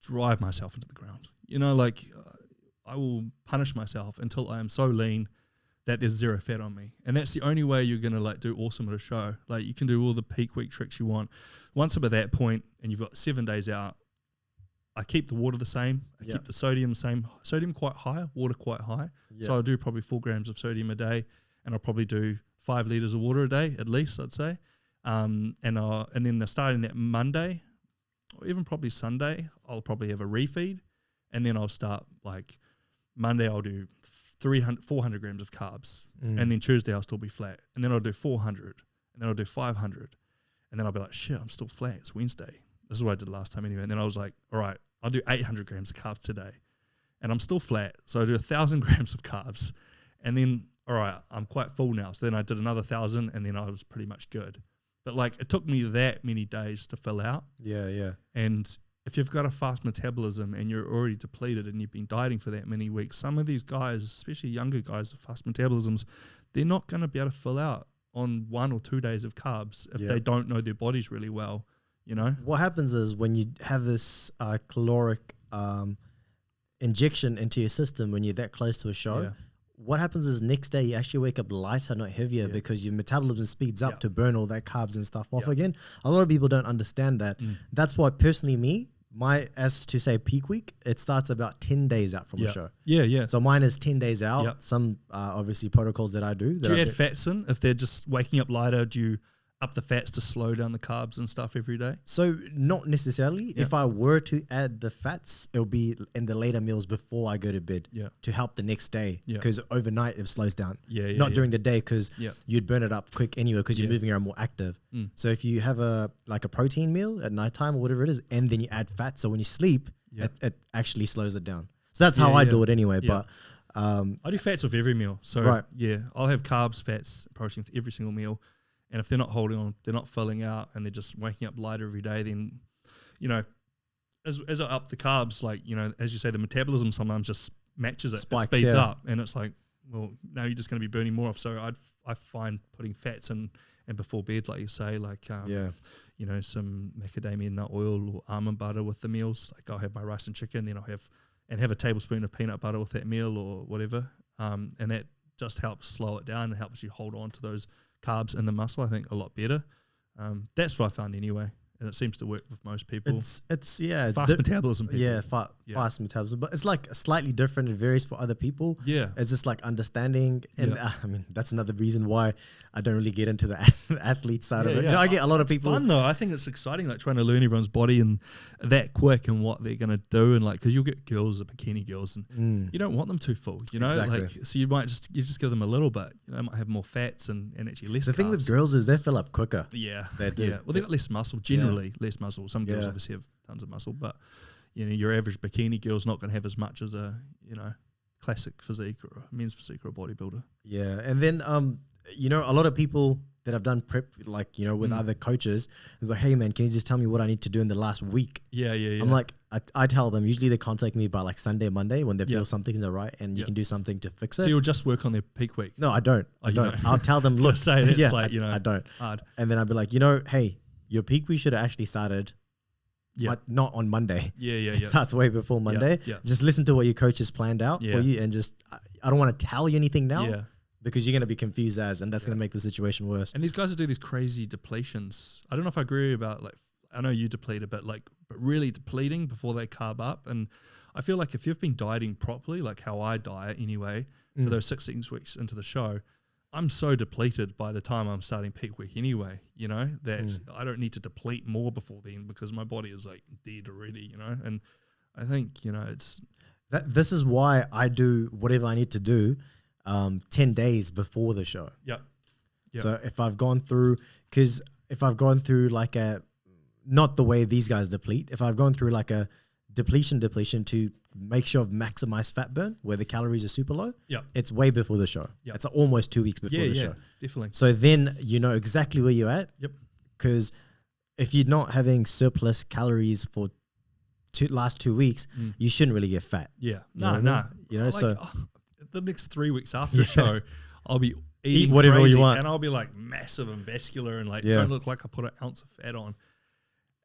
drive myself into the ground. You know, like I will punish myself until I am so lean that there's zero fat on me. And that's the only way you're going to like do awesome at a show. Like, you can do all the peak week tricks you want. Once I'm at that point and you've got 7 days out, I keep the water the same. I keep the sodium the same. Sodium quite high, water quite high. So I'll do probably 4 grams of sodium a day, and I'll probably do 5 liters of water a day at least, I'd say. And then starting that Monday, or even probably Sunday, I'll probably have a refeed, and then I'll start like Monday I'll do 400 grams of carbs, and then Tuesday I'll still be flat, and then I'll do 400, and then I'll do 500, and then I'll be like, shit, I'm still flat. It's Wednesday. This is what I did last time anyway. And then I was like, all right, I'll do 800 grams of carbs today, and I'm still flat. So I do 1,000 grams of carbs, and then all right, I'm quite full now. So then I did another 1,000, and then I was pretty much good. But like, it took me that many days to fill out. Yeah. And if you've got a fast metabolism and you're already depleted and you've been dieting for that many weeks, some of these guys, especially younger guys with fast metabolisms, they're not going to be able to fill out on 1 or 2 days of carbs if they don't know their bodies really well, you know? What happens is when you have this caloric injection into your system when you're that close to a show, what happens is next day you actually wake up lighter, not heavier, because your metabolism speeds up to burn all that carbs and stuff off again. A lot of people don't understand that. That's why personally as to say peak week, it starts about 10 days out from a show. So mine is 10 days out. Some obviously protocols that I do. Do you add fats in if they're just waking up lighter? Do you up the fats to slow down the carbs and stuff every day? So not necessarily. If I were to add the fats, it'll be in the later meals before I go to bed to help the next day, because overnight it slows down. Not during the day, because you'd burn it up quick anyway because you're moving around more active. So if you have a protein meal at nighttime or whatever it is, and then you add fat, so when you sleep, it actually slows it down. So that's how I do it anyway. But I do fats with every meal. So I'll have carbs, fats, protein with every single meal. And if they're not holding on, they're not filling out, and they're just waking up lighter every day, then, you know, as I up the carbs, like, you know, as you say, the metabolism sometimes just matches it, spikes, it speeds up, and it's like, well, now you're just going to be burning more off. So I find putting fats in and before bed, like you say, like, you know, some macadamia nut oil or almond butter with the meals. Like, I'll have my rice and chicken, then I'll have a tablespoon of peanut butter with that meal or whatever, and that just helps slow it down and helps you hold on to those carbs in the muscle, I think, a lot better. That's what I found anyway. And it seems to work with most people. It's Fast metabolism people. Yeah, fast metabolism. But it's like slightly different. It varies for other people. Yeah. It's just like understanding. And I mean, that's another reason why I don't really get into the athlete side of it. Yeah. You know, I get a lot of people. It's fun though. I think it's exciting, like trying to learn everyone's body and that quick and what they're going to do. And like, because you'll get girls, the bikini girls, and you don't want them too full, you know? Exactly. Like, so you just give them a little bit. You know, they might have more fats and actually less The carbs. thing with girls is they fill up quicker. Yeah. They do. Yeah. Well, they've got less muscle, generally less muscle. Some girls obviously have tons of muscle, but you know, your average bikini girl's not going to have as much as a, you know, classic physique or a men's physique or a bodybuilder. Yeah. And then, you know, a lot of people that have done prep, like, you know, with other coaches, they're like, hey man, can you just tell me what I need to do in the last week? Yeah. I'm like, I tell them, usually they contact me by like Sunday, Monday when they feel something's not right and you can do something to fix it. So you'll just work on their peak week? No, I don't. I don't. I'll tell them, look, say that's like, you know, I don't. Hard. And then I'll be like, you know, hey, your peak week should have actually started but not on Monday. It starts way before Monday. Just listen to what your coach has planned out for you and just, I don't want to tell you anything now because you're going to be confused and that's going to make the situation worse. And these guys that do these crazy depletions, I don't know if I agree about, like, I know you deplete a bit, like, but really depleting before they carb up. And I feel like if you've been dieting properly, like how I diet anyway, for those 16 weeks into the show, I'm so depleted by the time I'm starting peak week anyway, you know, that I don't need to deplete more before then because my body is like dead already, you know. And I think, you know, it's this is why I do whatever I need to do 10 days before the show. Yep. So if I've gone through, because if I've gone through like not the way these guys deplete, if I've gone through like a depletion to make sure I've maximized fat burn where the calories are super low, it's way before the show. It's almost 2 weeks before the show. Definitely. So then you know exactly where you're at. Because if you're not having surplus calories for last 2 weeks, you shouldn't really get fat. Nah. You know, like, so the next 3 weeks after the show, I'll be eating whatever crazy, you want, and I'll be like massive and vascular and like don't look like I put an ounce of fat on.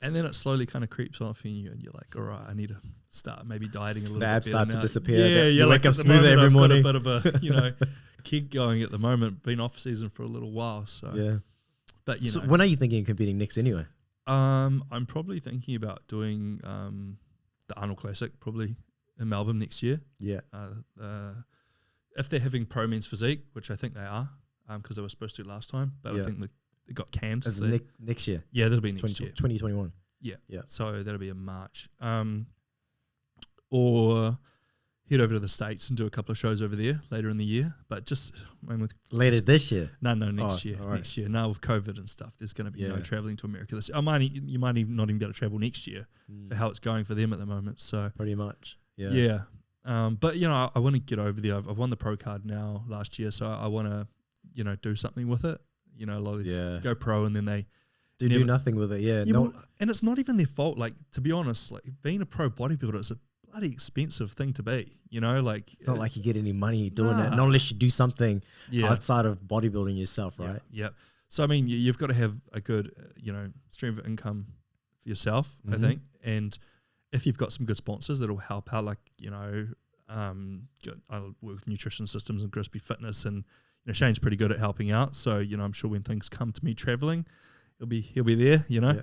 And then it slowly kind of creeps off in you, and you're like, all right, I need to start maybe dieting a little bit. The abs start to now. disappear. You wake up smoother every morning. I've got a bit of a, you know, kick going at the moment. Been off season for a little while, so But you know, when are you thinking of competing next anyway? I'm probably thinking about doing the Arnold Classic probably in Melbourne next year. If they're having pro men's physique, which I think they are, because they were supposed to last time, but I think it got canned. As next year? Yeah, that'll be next year. 2021. Yeah. So that'll be in March. Or head over to the States and do a couple of shows over there later in the year. But just later this year? No, next year. Right. Next year. Now with COVID and stuff, there's going to be no traveling to America. You might even not even be able to travel next year for how it's going for them at the moment. So pretty much. Yeah. But you know, I want to get over there. I've won the pro card now last year, so I want to, you know, do something with it. You know, a lot of these go pro and then they do nothing with it. And it's not even their fault. Like, to be honest, like being a pro bodybuilder is a bloody expensive thing to be. You know, like it's not like you get any money doing it, not unless you do something outside of bodybuilding yourself, right? Yeah. So I mean, you've got to have a good, you know, stream of income for yourself, I think, and if you've got some good sponsors that'll help out, like, you know, I work with Nutrition Systems and Crispy Fitness, and you know, Shane's pretty good at helping out. So, you know, I'm sure when things come to me traveling, he'll be there, you know.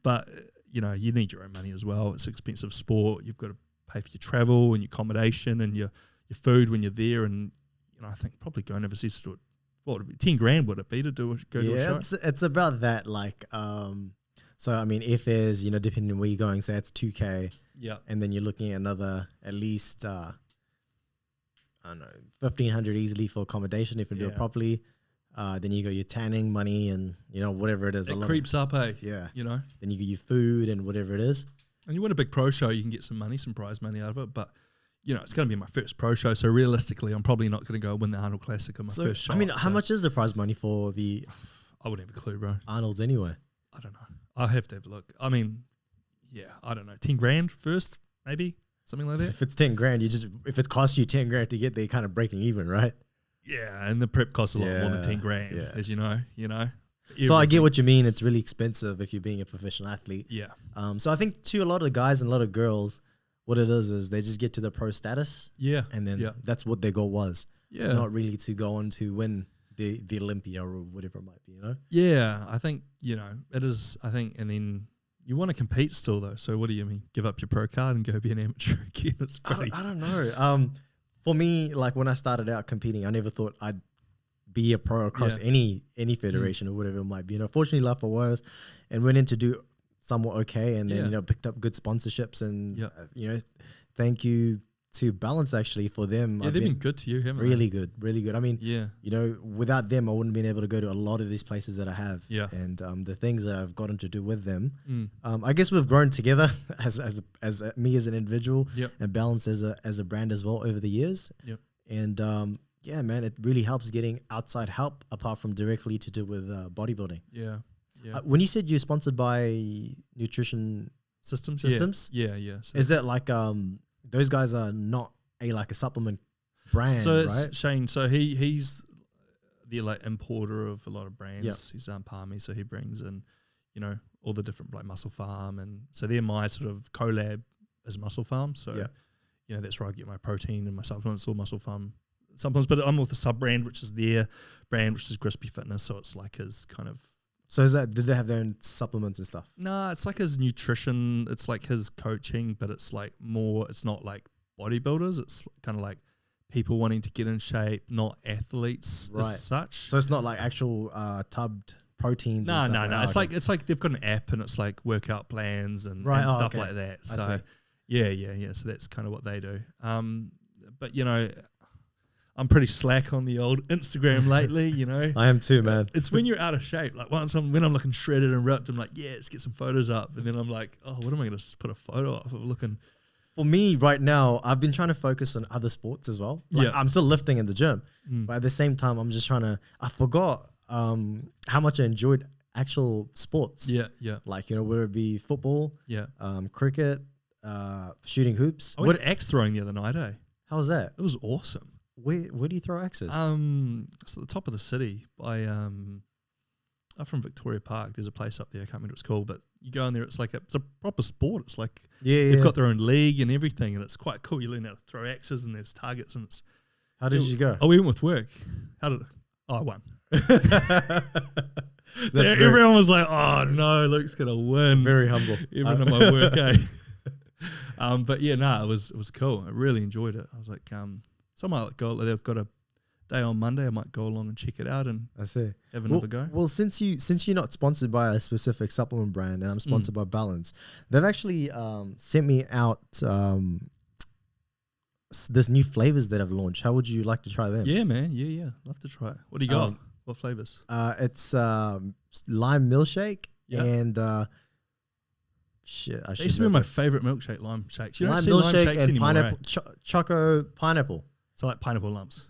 But you know, you need your own money as well. It's expensive sport. You've got to pay for your travel and your accommodation and your food when you're there. And you know, I think probably going overseas to do it, what would it be, 10 grand would it be to go to a show? It's about that. Like, so I mean, if there's, you know, depending on where you're going, say it's 2K. Yeah. And then you're looking at another at least I don't know, 1,500 easily for accommodation if you do it properly. Then you got your tanning money and, you know, whatever it is. It creeps up, eh? Yeah. You know? Then you get your food and whatever it is. And you win a big pro show, you can get some money, some prize money out of it. But, you know, it's going to be my first pro show. So realistically, I'm probably not going to go win the Arnold Classic on my first shot. I mean, how much is the prize money for the... I wouldn't have a clue, bro. Arnold's anyway. I don't know. I'll have to have a look. I mean, yeah, I don't know. 10 grand first, maybe? Something like that? If it's 10 grand, if it costs you 10 grand to get there, you're kind of breaking even, right? Yeah, and the prep costs a lot more than 10 grand, as you know. So I get what you mean. It's really expensive if you're being a professional athlete. Yeah. So I think too, a lot of the guys and a lot of girls, what it is they just get to the pro status. Yeah. And then that's what their goal was. Yeah. Not really to go on to win the Olympia or whatever it might be, you know? Yeah, I think, it is, I think, and then you want to compete still though. So what do you mean? Give up your pro card and go be an amateur again? It's pretty. I don't know. For me, like when I started out competing, I never thought I'd be a pro across any federation or whatever it might be. Fortunately, life was, and went in to do somewhat okay, and then picked up good sponsorships, and thank you to Balance actually for them. Yeah, they've been good to you, haven't really they? Really good. I mean, without them, I wouldn't have been able to go to a lot of these places that I have. Yeah, and the things that I've gotten to do with them, I guess we've grown together as me as an individual, and Balance as a brand as well over the years. Yep, and yeah, man, it really helps getting outside help apart from directly to do with bodybuilding. Yeah. When you said you're sponsored by Nutrition Systems, yeah. So is that like those guys are not a supplement brand, so right? It's Shane. So he's the importer of a lot of brands. Yep. He's Palmy, so he brings in all the different Muscle Farm, and so they're my sort of collab as Muscle Farm. So that's where I get my protein and my supplements, all Muscle Farm supplements. But I'm with a sub brand, which is their brand, which is Crispy Fitness. So it's like his kind of. So did they have their own supplements and stuff? No, it's like his nutrition. It's like his coaching, but it's like more. It's not like bodybuilders. It's kind of like people wanting to get in shape, not athletes as such. So it's not like actual tubbed proteins. No. It's like they've got an app and it's like workout plans and stuff like that. So yeah. So that's kind of what they do. But I'm pretty slack on the old Instagram lately, I am too, man. It's when you're out of shape. Like when I'm looking shredded and ripped, I'm like, let's get some photos up. And then I'm like, oh, what am I going to put a photo up of looking? For me right now, I've been trying to focus on other sports as well. I'm still lifting in the gym, but at the same time, I'm just trying to, I forgot how much I enjoyed actual sports. Yeah. Like, whether it be football, cricket, shooting hoops. I went axe throwing the other night, eh? How was that? It was awesome. Where do you throw axes? It's at the top of the city by up from Victoria Park. There's a place up there. I can't remember what it's called, but you go in there. It's like it's a proper sport. It's like they've got their own league and everything, and it's quite cool. You learn how to throw axes, and there's targets, and it's. How did you go? Oh, we went with work. I won. Everyone was like, "Oh no, Luke's gonna win." Very humble. Even at my work, eh? But yeah, it was cool. I really enjoyed it. I was like, so I might go. They've got a day on Monday. I might go along and check it out and have another go. Well, since you're not sponsored by a specific supplement brand, and I'm sponsored by Balance, they've actually sent me out this new flavors that have launched. How would you like to try them? Yeah, man. Yeah. Love to try it. What do you got? What flavors? It's lime milkshake and shit. They used to be my favorite milkshake, lime shakes. You don't lime see milkshake lime shakes and anymore, pineapple, Choco pineapple. So like pineapple lumps.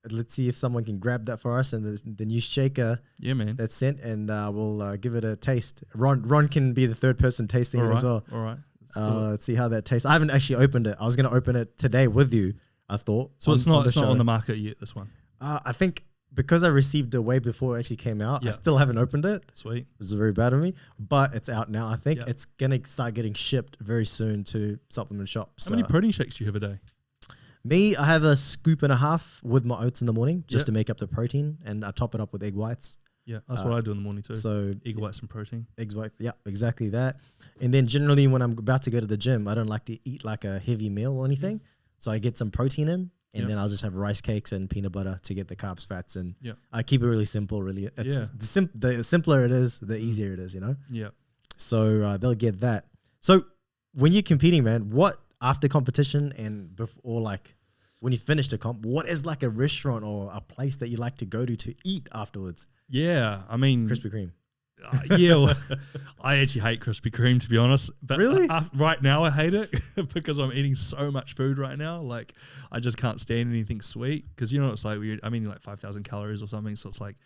Let's see if someone can grab that for us and the new shaker. Yeah, man. That's sent, and we'll give it a taste. Ron can be the third person tasting it as well. All right. Let's see how that tastes. I haven't actually opened it. I was going to open it today with you, I thought. So it's not on the market yet, this one? I think because I received it way before it actually came out, I still haven't opened it. Sweet. It was very bad of me, but it's out now. I think it's going to start getting shipped very soon to supplement shops. How many protein shakes do you have a day? Me, I have a scoop and a half with my oats in the morning just to make up the protein, and I top it up with egg whites. Yeah, that's what I do in the morning too. So egg whites and protein. Eggs white, yeah, exactly that. And then generally when I'm about to go to the gym, I don't like to eat like a heavy meal or anything. So I get some protein in, and then I'll just have rice cakes and peanut butter to get the carbs, fats, and I keep it really simple. Really, the simpler it is, the easier it is. Yeah. So they'll get that. So when you're competing, man, what after competition and before, like when you finish the comp, what is like a restaurant or a place that you like to go to eat afterwards? Yeah, I mean Krispy Kreme. I actually hate Krispy Kreme, to be honest. But really? Right now I hate it because I'm eating so much food right now. Like I just can't stand anything sweet because it's like I'm eating like 5,000 calories or something. So it's like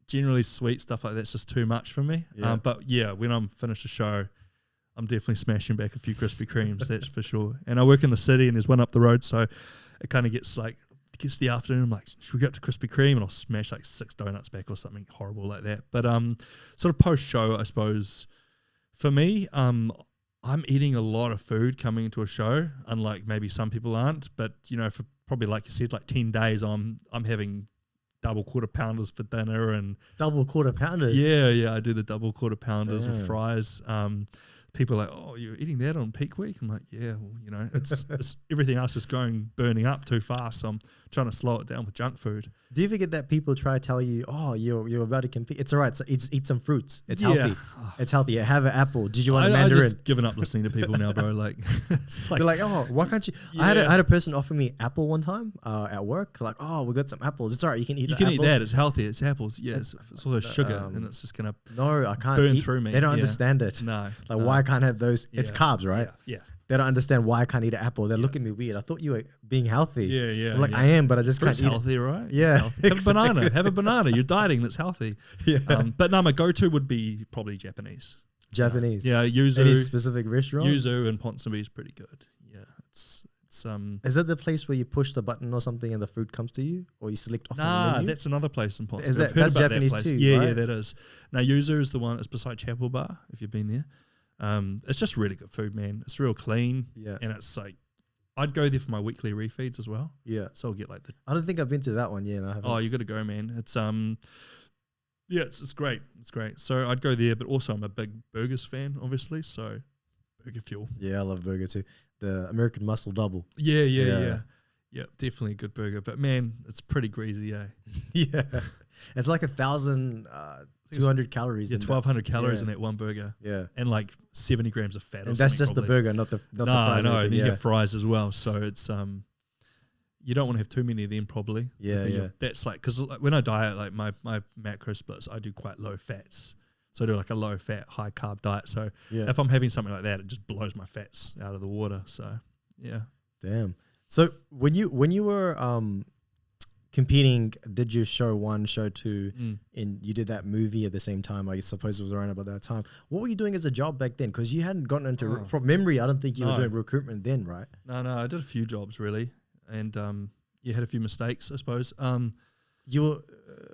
generally sweet stuff like that's just too much for me. Yeah. But yeah, when I'm finished a show, I'm definitely smashing back a few Krispy Kremes, that's for sure. And I work in the city and there's one up the road, so it kind of gets the afternoon, I'm like, should we go up to Krispy Kreme? And I'll smash like 6 donuts back or something horrible like that. But sort of post-show, I suppose, for me, I'm eating a lot of food coming into a show, unlike maybe some people aren't. But, for probably, like you said, like 10 days, I'm having double quarter pounders for dinner, and Double quarter pounders. yeah, I do the double quarter pounders with Damn. fries. People are like, oh, you're eating that on peak week? I'm like, yeah, well, you know, it's everything else is burning up too fast, so I'm trying to slow it down with junk food. Do you ever get that people try to tell you, oh, you're about to compete? It's all right. So eat some fruits. It's healthy. It's healthy. Have an apple. Did you want a mandarin? I just given up listening to people now, bro. Like, it's like, they're like, oh, why can't you? I had a person offer me apple one time at work. Like, oh, we got some apples. It's all right. You can eat. You can eat that. It's healthy. It's apples. Yeah, it's also sugar, and it's just gonna I can't burn eat. through me. They don't understand it. No, like why I can't have those? It's carbs, right? Yeah. They don't understand why I can't eat an apple. They're looking at me weird. I thought you were being healthy. Yeah. I'm like, I am, but I just Fruit's can't eat healthy, right? Yeah. Healthy. Have a banana. Have a banana. You're dieting. That's healthy. Yeah. But no, my go-to would be probably Japanese. Japanese. Yeah, yuzu. Any specific restaurant? Yuzu and Ponsonby is pretty good. Yeah, it's Is that the place where you push the button or something and the food comes to you, or you select off the menu? That's another place in Ponsonby. Is that's Japanese too? Yeah, right? yeah, that is. Now yuzu is the one. It's beside Chapel Bar. If you've been there, it's just really good food, man. It's real clean. Yeah, and it's like I'd go there for my weekly refeeds as well. Yeah, so I'll get like the. I don't think I've been to that one yet. I haven't. Oh, you got to go, man. It's yeah, it's great. It's great. So I'd go there, but also I'm a big burgers fan, obviously. So Burger Fuel. Yeah, I love burger too. The American Muscle Double. Yeah. Definitely a good burger. But man, it's pretty greasy, eh? Yeah, it's like 1,200 calories. Yeah, 1,200 calories in that one burger. Yeah, and like 70 grams of fat. And that's just probably. The burger, not the fries. No, and then you get fries as well. So it's you don't want to have too many of them, probably. Yeah. That's like because when I diet, like my macro splits, I do quite low fats. So I do like a low fat, high carb diet. So if I'm having something like that, it just blows my fats out of the water. So yeah. Damn. So when you were competing, did you show 1, show 2, and you did that movie at the same time? I suppose it was around about that time. What were you doing as a job back then? Because you hadn't gotten into from memory. I don't think you were doing recruitment then, right? No, I did a few jobs really, and you had a few mistakes, I suppose. You were.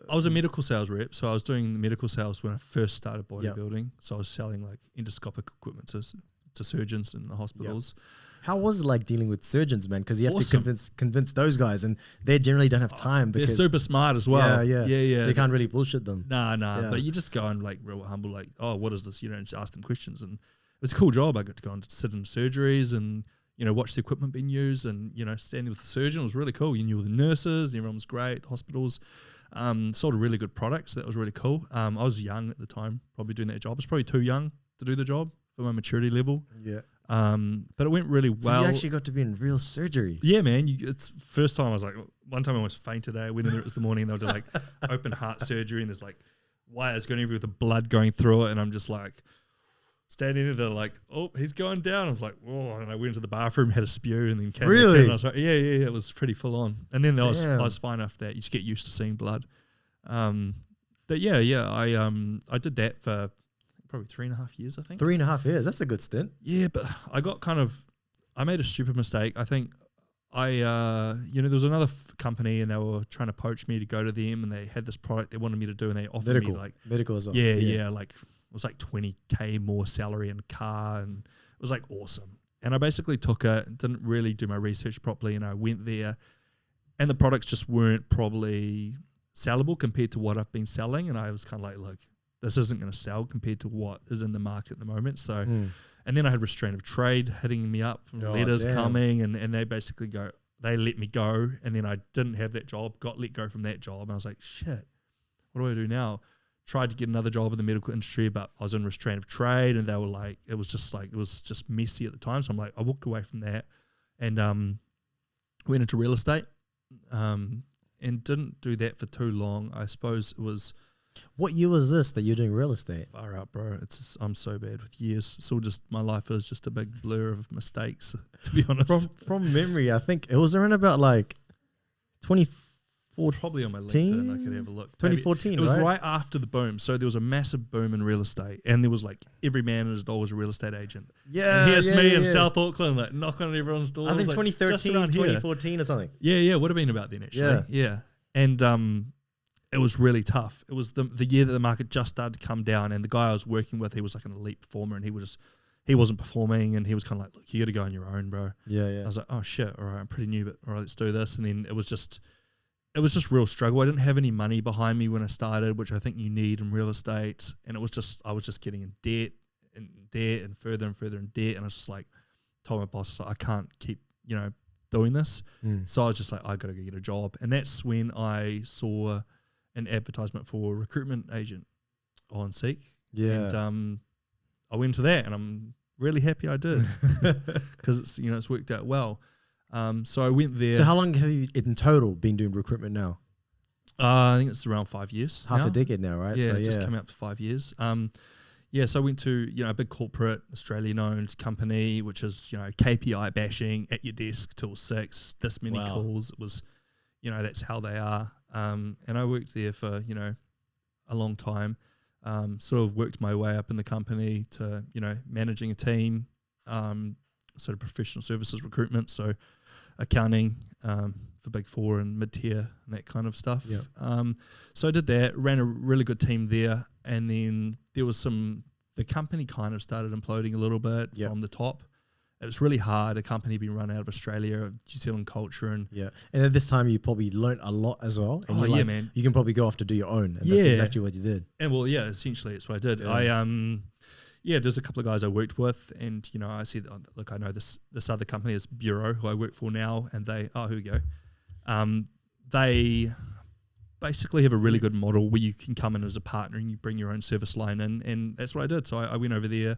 I was a medical sales rep, so I was doing medical sales when I first started bodybuilding. So I was selling like endoscopic equipment to surgeons in the hospitals. How was it like dealing with surgeons, man? Because you have to convince those guys, and they generally don't have time because they're super smart as well. Yeah. So you can't really bullshit them. Nah. But you just go and like real humble, like, oh, what is this? You know, and just ask them questions. And it was a cool job. I got to go and sit in surgeries and watch the equipment being used, and stand there with the surgeon. It was really cool. You knew the nurses, and everyone was great. The hospitals sold a really good product, so that was really cool. I was young at the time, probably doing that job. I was probably too young to do the job for my maturity level. Yeah. But it went really well. So you actually got to be in real surgery. Yeah, man. It's first time I was like, one time I almost fainted. I went in there, it was the morning, and they were doing like open heart surgery, and there's like wires going everywhere with the blood going through it, and I'm just like standing there, they're like, oh, he's going down. I was like, whoa, and I went into the bathroom, had a spew, and then came back in, and I was like, yeah, it was pretty full on. And then I was fine after that. You just get used to seeing blood. But I did that for probably 3.5 years, I think. 3.5 years. That's a good stint. Yeah, but I got I made a stupid mistake. I think there was another company, and they were trying to poach me to go to them, and they had this product they wanted me to do, and they offered me like medical as well. Yeah, like it was like 20K more salary and car, and it was like awesome. And I basically took it, didn't really do my research properly, and I went there, and the products just weren't probably sellable compared to what I've been selling, and I was kind of like, look, this isn't going to sell compared to what is in the market at the moment. So, and then I had restraint of trade hitting me up, letters coming, and they basically they let me go, and then I didn't have that job, got let go from that job, and I was like, shit, what do I do now? Tried to get another job in the medical industry, but I was in restraint of trade, and they were like, it was just messy at the time. So I'm like, I walked away from that, and went into real estate, and didn't do that for too long. I suppose it was. What year was this that you're doing real estate? Far out, bro. I'm so bad with years. It's all just, my life is just a big blur of mistakes, to be honest. From memory, I think it was around about like 2014. Probably on my LinkedIn, I could have a look. 2014, It was right after the boom. So there was a massive boom in real estate, and there was like every man and his dog was a real estate agent. Yeah. And here's me in South Auckland, like knocking on everyone's door. I think like, 2013, 2014 or something. Yeah, would have been about then actually. Yeah. And it was really tough. It was the year that the market just started to come down, and the guy I was working with, he was like an elite performer, and he wasn't performing, and he was kind of like, look, you got to go on your own, bro. Yeah. I was like, oh shit, all right, I'm pretty new, but all right, let's do this. And then it was just, it was just real struggle. I didn't have any money behind me when I started, which I think you need in real estate. And it was just, I was just getting in debt and further and further in debt. And I was just like, told my boss, I was like, I can't keep, doing this. So I was just like, I got to go get a job. And that's when I saw an advertisement for a recruitment agent on Seek. Yeah. And I went to that, and I'm really happy I did because it's worked out well. So I went there. So how long have you in total been doing recruitment now? I think it's around 5 years. Half a decade now, right? Yeah, So, just coming up to 5 years. So I went to a big corporate Australian-owned company, which is KPI bashing at your desk till 6. This many calls. It was, that's how they are. And I worked there for a long time. Sort of worked my way up in the company to managing a team, sort of professional services recruitment, so accounting for Big Four and mid-tier and that kind of stuff. So I did that, ran a really good team there, and then there was the company kind of started imploding a little bit from the top. It was really hard. A company being run out of Australia, New Zealand culture, and and at this time you probably learnt a lot as well. And man, you can probably go off to do your own. And that's exactly what you did. And essentially it's what I did. There's a couple of guys I worked with, and I see that, look, I know this other company is Bureau, who I work for now, and here we go. They basically have a really good model where you can come in as a partner and you bring your own service line in, and that's what I did. So I went over there.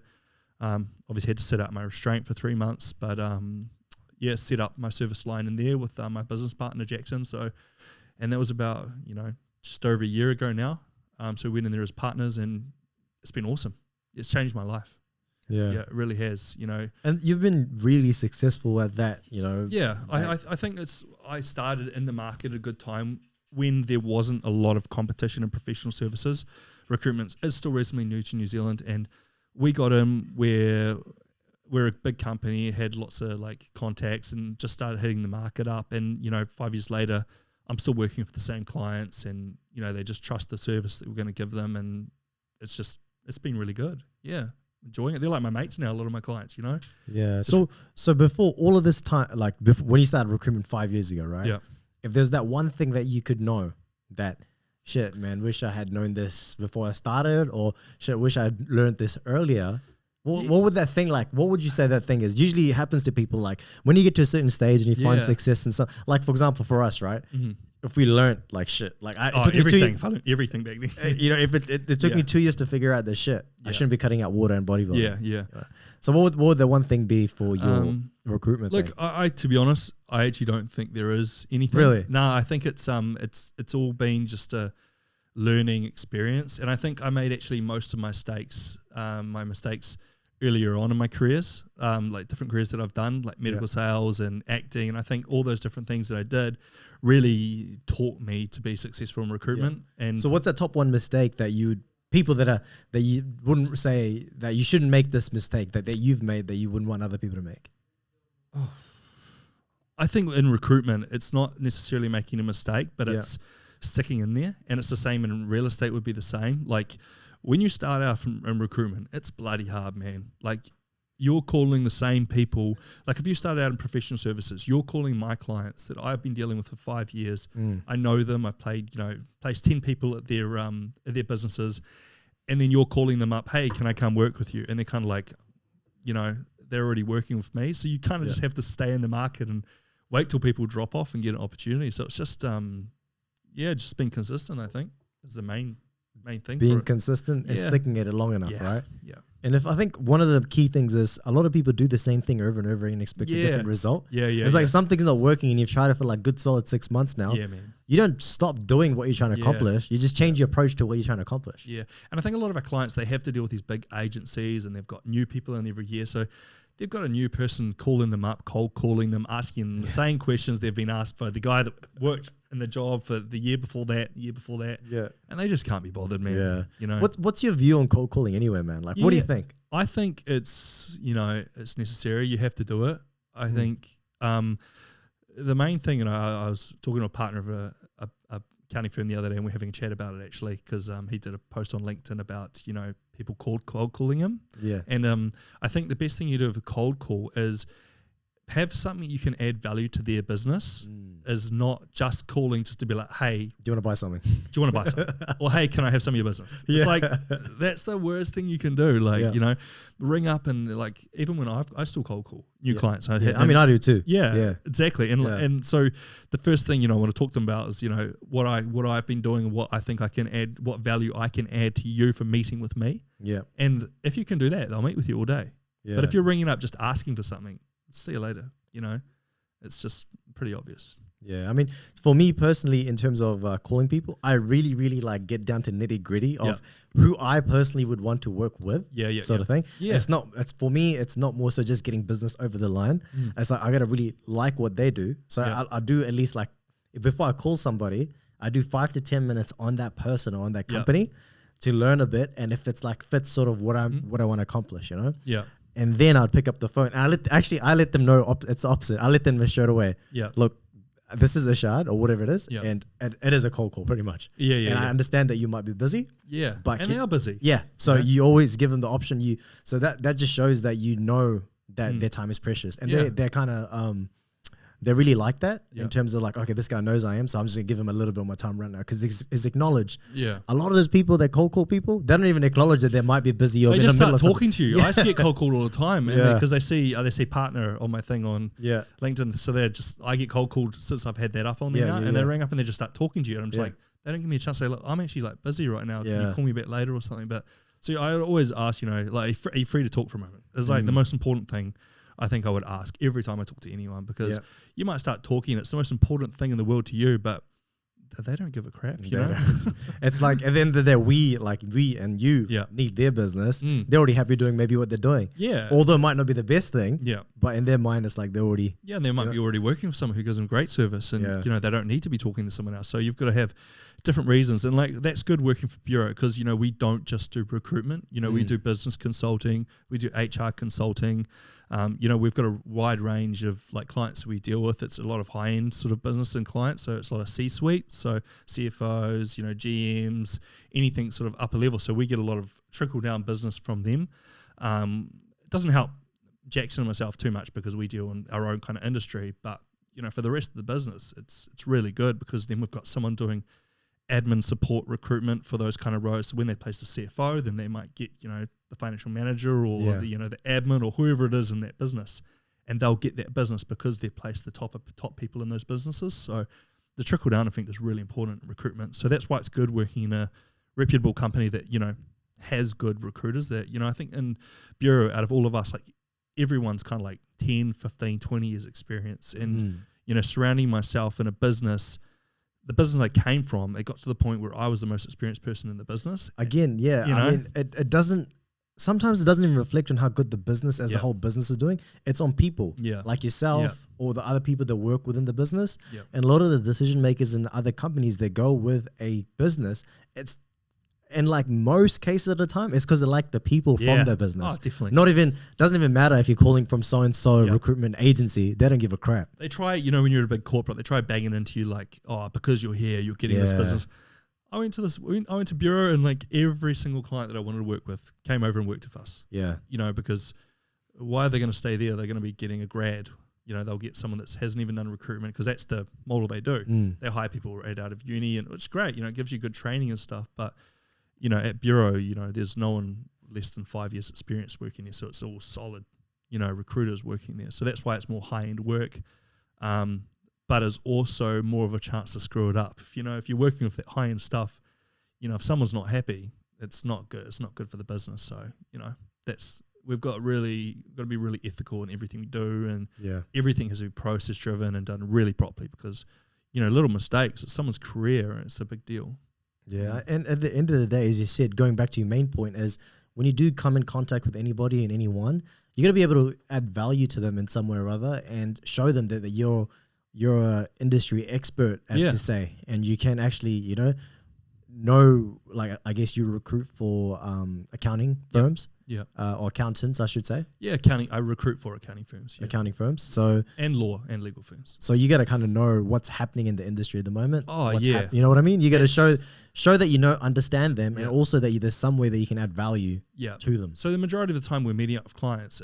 Obviously had to set up my restraint for 3 months, but set up my service line in there with my business partner Jackson. And that was about just over a year ago now. So we went in there as partners, and it's been awesome. It's changed my life. Yeah, it really has. And you've been really successful at that. Yeah, I think I started in the market at a good time when there wasn't a lot of competition in professional services. Recruitment is still reasonably new to New Zealand, and we got in where we're a big company, had lots of contacts, and just started hitting the market up. And 5 years later, I'm still working for the same clients, and they just trust the service that we're going to give them, and it's been really good. Yeah, enjoying it. They're like my mates now. A lot of my clients, Yeah. So before all of this time, when you started recruitment 5 years ago, right? Yeah. If there's that one thing that you could know that, shit, man, wish I had known this before I started, or shit, wish I had learned this earlier. What would that thing what would you say that thing is? Usually it happens to people when you get to a certain stage and you find success and stuff. Like, for example, for us, right? Mm-hmm. If we learned shit, everything back then. If it took me 2 years to figure out this shit, I shouldn't be cutting out water and bodybuilding. Yeah. So what would the one thing be for your recruitment? Look, thing? I to be honest, I actually don't think there is anything. Really? No, I think it's all been just a learning experience, and I think I made actually most of my mistakes earlier on in my careers, different careers that I've done, like medical sales and acting, and I think all those different things that I did really taught me to be successful in recruitment. Yeah. And so, what's that top one mistake that you wouldn't say that you shouldn't make this mistake that you've made that you wouldn't want other people to make? I think in recruitment, it's not necessarily making a mistake, but it's sticking in there, and it's the same in real estate. Would be the same. Like, when you start out in recruitment, it's bloody hard, man. Like, you're calling the same people. Like, if you started out in professional services, you're calling my clients that I've been dealing with for 5 years. I know them. I've placed 10 people at their businesses, and then you're calling them up, hey, can I come work with you? And they're kind of like, they're already working with me. So you kind of just have to stay in the market and wait till people drop off and get an opportunity. So it's just, just being consistent, I think, is the main thing. Being consistent and sticking at it long enough, right? Yeah. And I think one of the key things is a lot of people do the same thing over and over and expect a different result. Yeah. It's like if something's not working and you've tried it for good solid 6 months now. Yeah, man. You don't stop doing what you're trying to accomplish. You just change your approach to what you're trying to accomplish. Yeah. And I think a lot of our clients, they have to deal with these big agencies, and they've got new people in every year. So they've got a new person calling them up, cold calling them, asking them the same questions they've been asked by the guy that worked in the job for the year before that. Yeah. And they just can't be bothered, man. Yeah. What's your view on cold calling anyway, man? What do you think? I think it's necessary. You have to do it. I think the main thing, and I was talking to a partner of a accounting firm the other day, and we're having a chat about it actually, because he did a post on LinkedIn about people cold calling him. Yeah. And I think the best thing you do with a cold call is have something you can add value to their business is not just calling just to be like, hey, Do you want to buy something? do you want to buy something? Or hey, can I have some of your business? It's like, that's the worst thing you can do. Like, you know, ring up and like, even when I still cold call new clients. I do too. Yeah, exactly. And so the first thing, you know, I want to talk to them about is, you know, what I've been doing and what I think I can add, what value I can add to you for meeting with me. Yeah. And if you can do that, they'll meet with you all day. Yeah. But if you're ringing up just asking for something, see you later, you know, it's just pretty obvious. Yeah, I mean, for me personally, in terms of calling people, I really, really like get down to nitty gritty of who I personally would want to work with, sort of thing. Yeah, it's for me, it's not more so just getting business over the line. It's like I gotta really like what they do. So I do at least like before I call somebody, I do 5 to 10 minutes on that person or on that company to learn a bit, and if it's like fits sort of what I want to accomplish, you know. Yeah. And then I'd pick up the phone. And I let them know it's the opposite. I let them know straight away. Yeah. Look, this is Irshad or whatever it is, and it is a cold call pretty much. And I understand that you might be busy. Yeah. But they are busy. Yeah. So you always give them the option. So that just shows that you know that their time is precious, and they're kind of they really like that in terms of like, okay, this guy knows I am, so I'm just gonna give him a little bit more time right now because it's acknowledged. Yeah. A lot of those people that cold call people, they don't even acknowledge that they might be busy or they in just the middle start of talking to you. I used to get cold called all the time, because they see partner on my thing on LinkedIn. So I get cold called since I've had that up on there now, and they ring up and they just start talking to you, and I'm just like, they don't give me a chance to say, look, I'm actually like busy right now. Can you call me back later or something? But so I always ask, you know, like, are you free to talk for a moment? It's like the most important thing I think I would ask every time I talk to anyone, because you might start talking, it's the most important thing in the world to you, but they don't give a crap, you know? It's like at the end of the day, we and you need their business. They're already happy doing maybe what they're doing. Yeah. Although it might not be the best thing. Yeah. But in their mind, it's like they're already. Yeah, and they might be already working for someone who gives them great service, and you know, they don't need to be talking to someone else. So you've got to have different reasons. And like, that's good working for Bureau, because, you know, we don't just do recruitment. You know, we do business consulting, we do HR consulting. You know, we've got a wide range of like clients we deal with. It's a lot of high-end sort of business and clients. So it's a lot of C-suite, so CFOs, you know, GMs, anything sort of upper level. So we get a lot of trickle-down business from them. It doesn't help Jackson and myself too much because we deal in our own kind of industry. But, you know, for the rest of the business, it's really good, because then we've got someone doing admin support recruitment for those kind of roles. So when they place the CFO, then they might get, you know, the financial manager or the, you know, the admin or whoever it is in that business, and they'll get that business because they've placed the top people in those businesses. So the trickle down, I think, is really important in recruitment. So that's why it's good working in a reputable company that, you know, has good recruiters. That, you know, I think in Bureau, out of all of us, like, everyone's kind of like 10, 15, 20 years experience, and you know, surrounding myself in a business. The business I came from, it got to the point where I was the most experienced person in the business. Again, you know? I mean, it doesn't, sometimes it doesn't even reflect on how good the business as a whole business is doing. It's on people like yourself or the other people that work within the business. And a lot of the decision makers in other companies that go with a business, it's, in like most cases at the time, it's because they like the people from their business. Oh, definitely. Not even, doesn't even matter if you're calling from so-and-so recruitment agency. They don't give a crap. They try, you know, when you're a big corporate, they try banging into you like, oh, because you're here, you're getting this business. I went to Bureau, and like every single client that I wanted to work with came over and worked with us. Yeah. You know, because why are they going to stay there? They're going to be getting a grad. You know, they'll get someone that hasn't even done recruitment, because that's the model they do. They hire people right out of uni, and it's great. You know, it gives you good training and stuff, but you know, at Bureau, you know, there's no one less than 5 years experience working there. So it's all solid, you know, recruiters working there. So that's why it's more high-end work, but it's also more of a chance to screw it up. If, you know, if you're working with that high-end stuff, you know, if someone's not happy, it's not good. It's not good for the business. So, you know, we've got to be really ethical in everything we do, and everything has to be process-driven and done really properly, because, you know, little mistakes, it's someone's career, and it's a big deal. Yeah, and at the end of the day, as you said, going back to your main point, is when you do come in contact with anybody and anyone, you got to be able to add value to them in some way or other, and show them that you're an industry expert, as to say, and you can actually, you know, like, I guess you recruit for accounting firms. Yeah. Or accountants, I should say. Yeah, accounting. I recruit for accounting firms. Yeah. Accounting firms. So, and law and legal firms. So you got to kind of know what's happening in the industry at the moment. Oh, yeah. You know what I mean? You got to show that you know, understand them, and also that there's some way that you can add value to them. So the majority of the time we're meeting up with clients,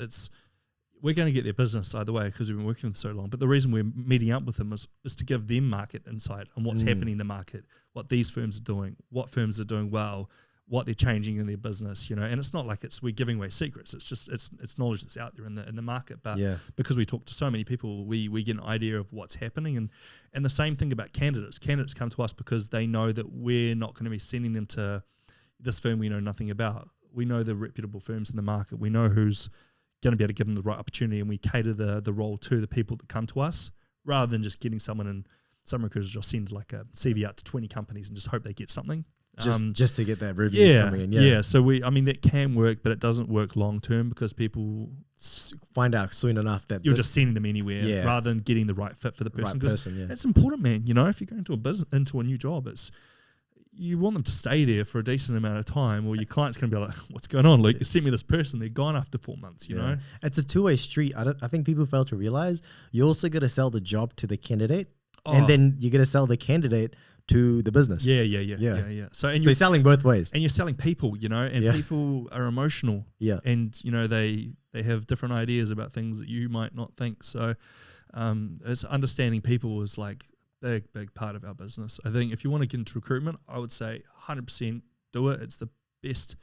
we're going to get their business either way because we've been working with them so long. But the reason we're meeting up with them is to give them market insight on what's happening in the market, what these firms are doing, what firms are doing well, what they're changing in their business, And it's not like we're giving away secrets. It's just it's knowledge that's out there in the market. But because we talk to so many people, we get an idea of what's happening. And the same thing about candidates. Candidates come to us because they know that we're not going to be sending them to this firm we know nothing about. We know the reputable firms in the market. We know who's going to be able to give them the right opportunity, and we cater the role to the people that come to us rather than just getting someone. And some recruiters just send like a CV out to 20 companies and just hope they get something. Just to get that revenue coming in. Yeah. So that can work, but it doesn't work long term because people find out soon enough that you're just sending them anywhere rather than getting the right fit for the person. Right it's important, man. If you're going to into a new job, you want them to stay there for a decent amount of time, or your client's going to be like, what's going on, Luke? You sent me this person, they're gone after 4 months, you know? It's a two-way street. I think people fail to realize you also got to sell the job to the candidate, and then you got to sell the candidate to the business. Yeah. So you're selling both ways. And you're selling people, and people are emotional. Yeah. And, they have different ideas about things that you might not think. So it's understanding people is like big part of our business. I think if you want to get into recruitment, I would say 100% do it. It's the best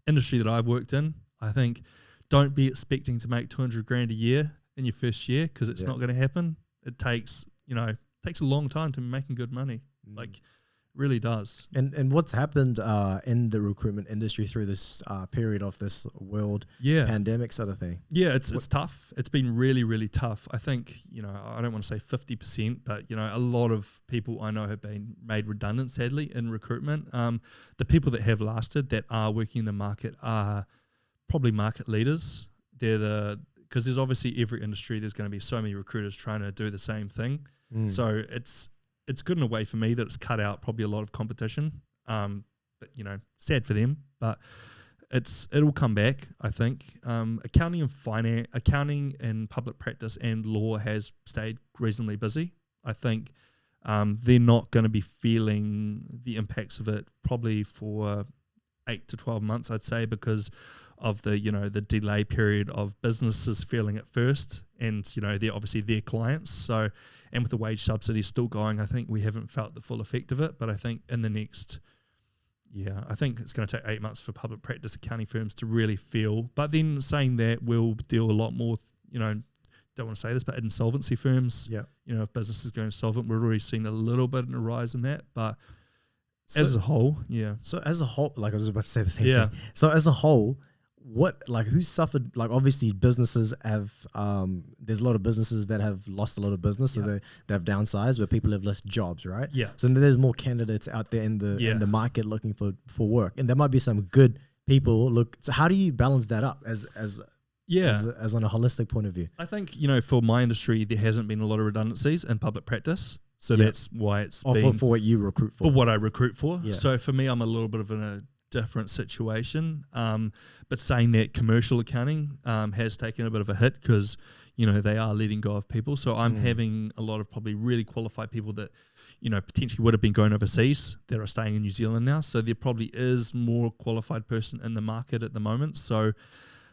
industry that I've worked in. I think don't be expecting to make 200 grand a year in your first year because it's not going to happen. It takes a long time to be making good money. Like really does. And what's happened in the recruitment industry through this period of this world pandemic sort of thing? Yeah, it's tough. It's been really, really tough. I think, I don't want to say 50%, but, a lot of people I know have been made redundant, sadly, in recruitment. The people that have lasted, that are working in the market, are probably market leaders. Because there's obviously every industry, there's going to be so many recruiters trying to do the same thing. So it's good in a way for me that it's cut out probably a lot of competition. But sad for them. But it'll come back, I think. Accounting and public practice and law has stayed reasonably busy. I think they're not going to be feeling the impacts of it probably for 8 to 12 months, I'd say, because of the delay period of businesses feeling it first, and they're obviously their clients. So, and with the wage subsidy still going, I think we haven't felt the full effect of it. But I think in the next, I think it's going to take 8 months for public practice accounting firms to really feel. But then saying that, we'll deal a lot more. Don't want to say this, but insolvency firms. Yeah. If businesses go insolvent, we're already seeing a little bit of a rise in that, but. As a whole, So as a whole, like I was about to say the same thing. So as a whole, who suffered? Like obviously businesses have, there's a lot of businesses that have lost a lot of business, so they have downsized, where people have lost jobs, right? Yeah. So there's more candidates out there in the market looking for work, and there might be some good people. So how do you balance that up as on a holistic point of view? I think for my industry, there hasn't been a lot of redundancies in public practice. So that's why it's been for what you recruit for. For what I recruit for. Yeah. So for me, I'm a little bit of in a different situation. But saying that, commercial accounting has taken a bit of a hit because, they are letting go of people. So I'm having a lot of probably really qualified people that, potentially would have been going overseas that are staying in New Zealand now. So there probably is more qualified person in the market at the moment. So,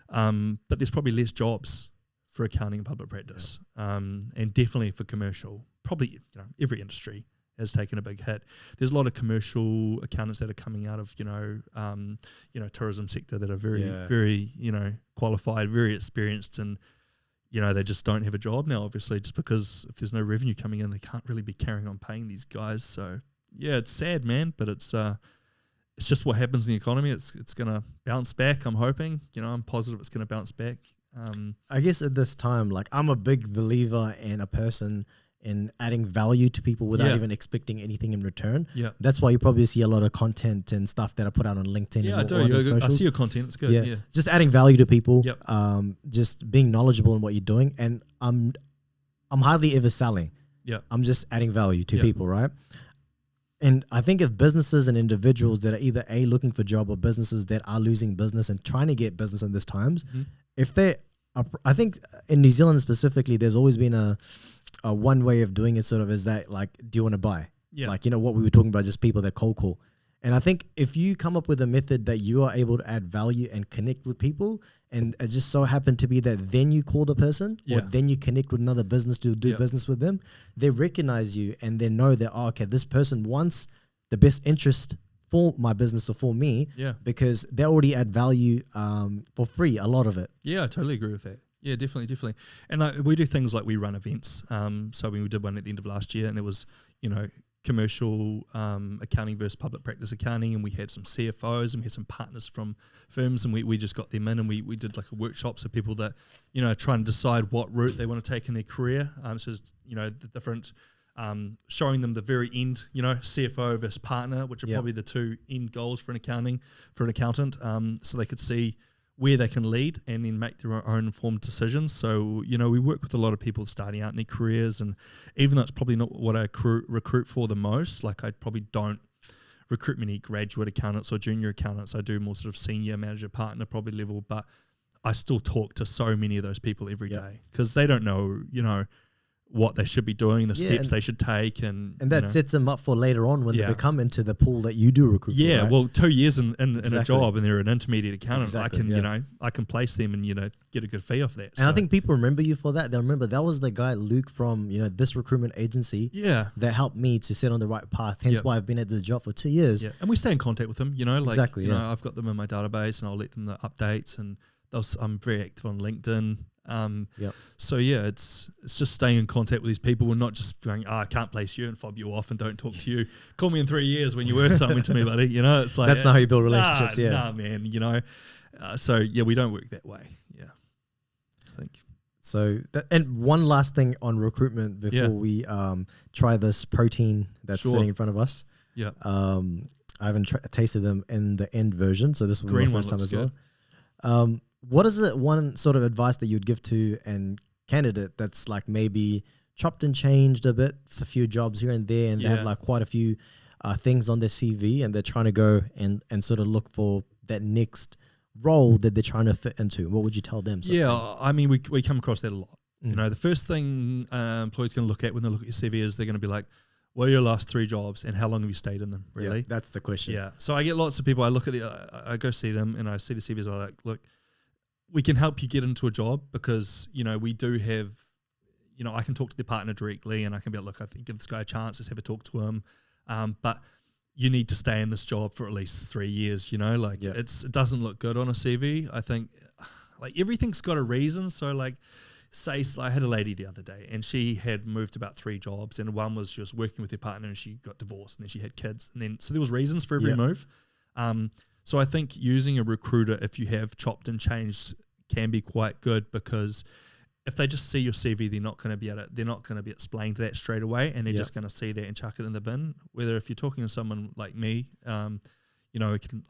but there's probably less jobs for accounting and public practice, and definitely for commercial. Probably every industry has taken a big hit. There's a lot of commercial accountants that are coming out of tourism sector that are very qualified, very experienced, and they just don't have a job now. Obviously, just because if there's no revenue coming in, they can't really be carrying on paying these guys. So it's sad, man, but it's just what happens in the economy. It's gonna bounce back. I'm hoping. I'm positive it's gonna bounce back. I guess at this time, like I'm a big believer in a person in adding value to people without even expecting anything in return. Yeah, that's why you probably see a lot of content and stuff that are put out on LinkedIn. Yeah, I do. I see your content. It's good. Yeah, just adding value to people. Yep. Just being knowledgeable in what you're doing, and I'm hardly ever selling. Yeah, I'm just adding value to people, right? And I think if businesses and individuals that are either looking for a job or businesses that are losing business and trying to get business in these times, if they are, I think in New Zealand specifically, there's always been a one way of doing it sort of is that like, do you want to buy? Yeah. Like, what we were talking about, just people that cold call. And I think if you come up with a method that you are able to add value and connect with people, and it just so happened to be that then you call the person or then you connect with another business to do business with them, they recognize you and they know that, oh, okay, this person wants the best interest for my business or for me because they already add value for free, a lot of it. Yeah, I totally agree with that. Yeah, definitely. And we do things like we run events. So we did one at the end of last year, and there was, commercial accounting versus public practice accounting, and we had some CFOs and we had some partners from firms, and we just got them in, and we did like a workshop so people that, try and decide what route they want to take in their career. So, the different, showing them the very end, CFO versus partner, which are probably the two end goals for an accountant, so they could see where they can lead and then make their own informed decisions. So, we work with a lot of people starting out in their careers, and even though it's probably not what I recruit for the most, like I probably don't recruit many graduate accountants or junior accountants. I do more sort of senior manager, partner probably level, but I still talk to so many of those people every day because they don't know, what they should be doing, the steps they should take. And that sets them up for later on when they become into the pool that you do recruit for, right? Well, 2 years in a job and they're an intermediate accountant, I can, I can place them and, get a good fee off that. And I think people remember you for that. They'll remember that was the guy, Luke, from, this recruitment agency that helped me to set on the right path. Hence why I've been at the job for 2 years. And we stay in contact with them, I've got them in my database and I'll let them know updates, and I'm very active on LinkedIn. So it's just staying in contact with these people and not just going, I can't place you and fob you off and don't talk to you. Call me in 3 years when you're worth something to me, buddy. It's like that's not how you build relationships. Nah, man. We don't work that way. I think so. And one last thing on recruitment before we try this protein that's sitting in front of us. I haven't tasted them in the end version, so this will be my first time as well. What is it, one sort of advice that you'd give to a candidate that's like maybe chopped and changed a bit, it's a few jobs here and there, and they have like quite a few things on their CV, and they're trying to go and sort of look for that next role that they're trying to fit into? What would you tell them? I mean, we come across that a lot. The first thing employees going to look at when they look at your CV is they're going to be like, what are your last 3 jobs and how long have you stayed in them, really? Yeah, that's the question. So I get lots of people, I look at I go see them and I see the CVs, I'm like, look, we can help you get into a job because, we do have, I can talk to the partner directly and I can be like, look, I think give this guy a chance, let's have a talk to him. But you need to stay in this job for at least 3 years, it doesn't look good on a CV. I think like everything's got a reason. So like, say I had a lady the other day and she had moved about 3 jobs, and one was she was working with her partner and she got divorced and then she had kids, and then so there was reasons for every move. So I think using a recruiter, if you have chopped and changed, can be quite good, because if they just see your CV, they're not going to be explained that straight away, and they're just going to see that and chuck it in the bin. Whether if you're talking to someone like me, I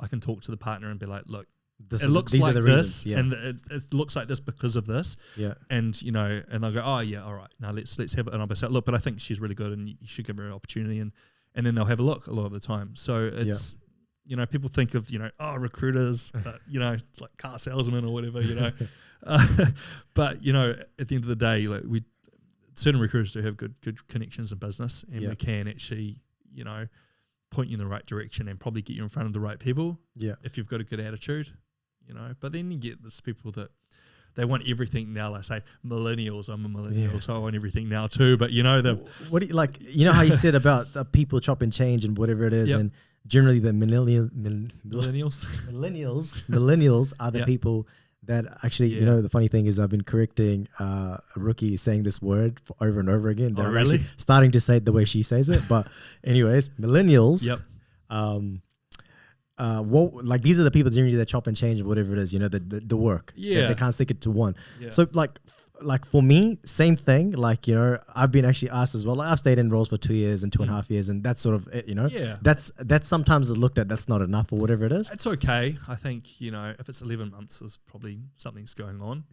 can talk to the partner and be like, look, these are the reasons, and it looks like this because of this. And and they'll go, oh yeah, all right, now let's have it. And I'll be like, look, but I think she's really good and you should give her an opportunity, and then they'll have a look a lot of the time. So it's people think of recruiters, but like car salesmen or whatever, but at the end of the day, like certain recruiters do have good connections in business, and we can actually point you in the right direction and probably get you in front of the right people if you've got a good attitude. But then you get these people that they want everything now. Like say millennials, I'm a millennial, so I want everything now too. But what do you like? How you said about people chop and change and whatever it is, and generally the millennials are the people that actually, the funny thing is I've been correcting a rookie saying this word over and over again. Oh, really? I'm starting to say it the way she says it. But anyways, millennials. Like these are the people generally that chop and change and whatever it is, the work. They can't stick it to one. So like for me, same thing. Like, I've been actually asked as well. Like I've stayed in roles for 2 years and 2.5 years, and that's sort of it, that's sometimes looked at, that's not enough or whatever it is. It's okay. I think, if it's 11 months, there's probably something's going on.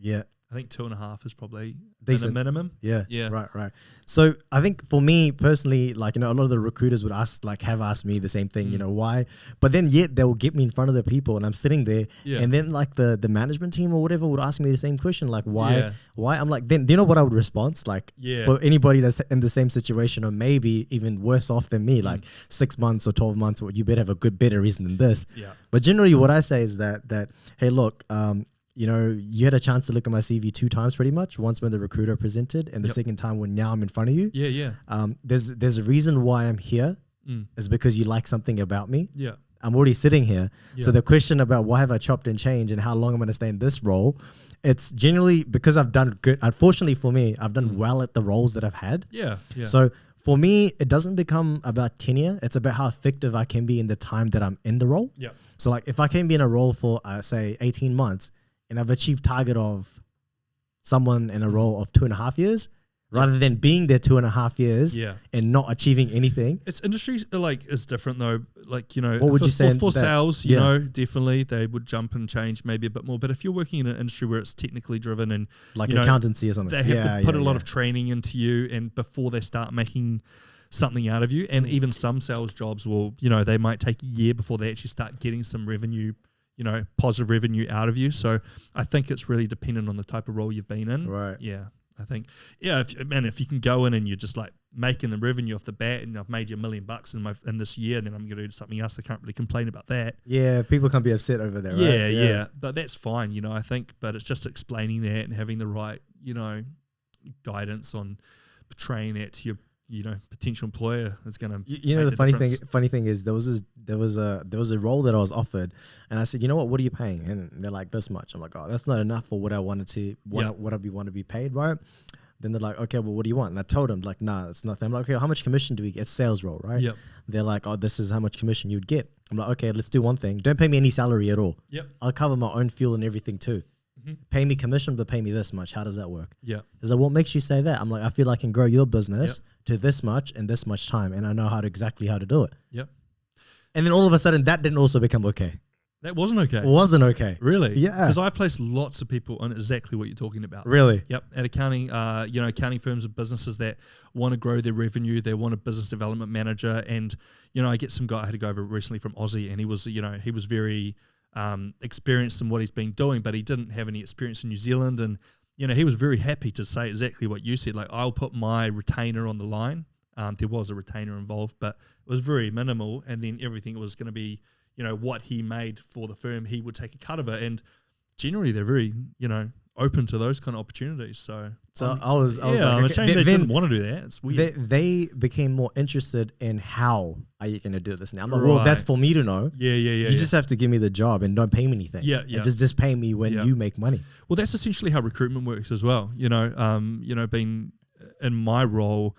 I think 2.5 is probably Decent. the minimum. Yeah. Yeah. Right. So I think for me personally, like, a lot of the recruiters would have asked me the same thing, why? But then yet they will get me in front of the people and I'm sitting there and then like the management team or whatever would ask me the same question, like why? I'm like, then do you know what I would respond? Like for anybody that's in the same situation or maybe even worse off than me, like 6 months or 12 months, you better have a better reason than this. Yeah. But generally what I say is that, hey, look, you had a chance to look at my CV 2 times pretty much. Once when the recruiter presented and the second time when now I'm in front of you. Yeah. There's a reason why I'm here is because you like something about me. Yeah. I'm already sitting here. Yeah. So the question about why have I chopped and changed and how long I'm going to stay in this role, it's generally because I've done good. Unfortunately for me, I've done well at the roles that I've had. Yeah. So for me, it doesn't become about tenure. It's about how effective I can be in the time that I'm in the role. Yeah. So like if I can be in a role for say 18 months, and I've achieved target of someone in a role of 2.5 years, rather than being there 2.5 years and not achieving anything. It's industry is different though. Like, what would you say for sales, you know, definitely they would jump and change maybe a bit more. But if you're working in an industry where it's technically driven and like accountancy or something, they have to put a lot of training into you and before they start making something out of you. And even some sales jobs will, they might take a year before they actually start getting some revenue, positive revenue out of you. So I think it's really dependent on the type of role you've been in. Right. Yeah. I think, if you can go in and you're just like making the revenue off the bat and I've made you $1 million in this year, then I'm going to do something else. I can't really complain about that. Yeah. People can't be upset over that, right? Yeah. But that's fine, I think, but it's just explaining that and having the right, guidance on portraying that to your, potential employer is going to. The funny thing is there was a role that I was offered, and I said, what are you paying? And they're like, this much. I'm like, oh, that's not enough for what I wanted to want to be paid, right? Then they're like, okay, well, what do you want? And I told them like, nah, it's nothing. I'm like, okay, how much commission do we get? It's sales role, right? Yep. They're like, oh, this is how much commission you'd get. I'm like, okay, let's do one thing. Don't pay me any salary at all. Yep. I'll cover my own fuel and everything too. Pay me commission, but pay me this much. How does that work? Yeah. Is that what makes you say that? I'm like, I feel I can grow your business to this much in this much time, and I know exactly how to do it. Yep. And then all of a sudden, that didn't also become okay. That wasn't okay. It wasn't okay. Really? Yeah. Because I've placed lots of people on exactly what you're talking about. Really? Yep. At accounting, accounting firms and businesses that want to grow their revenue, they want a business development manager, and I get some guy I had to go over recently from Aussie, and he was very experienced in what he's been doing, but he didn't have any experience in New Zealand, and he was very happy to say exactly what you said, like, I'll put my retainer on the line. There was a retainer involved, but it was very minimal, and then everything was going to be what he made for the firm, he would take a cut of it, and generally they're very open to those kind of opportunities. So I was like, I'm ashamed they didn't want to do that. It's weird. They became more interested in how are you going to do this now. I'm like, well, that's for me to know. Yeah. You just have to give me the job and don't pay me anything. Yeah. And just pay me when you make money. Well, that's essentially how recruitment works as well. Being in my role,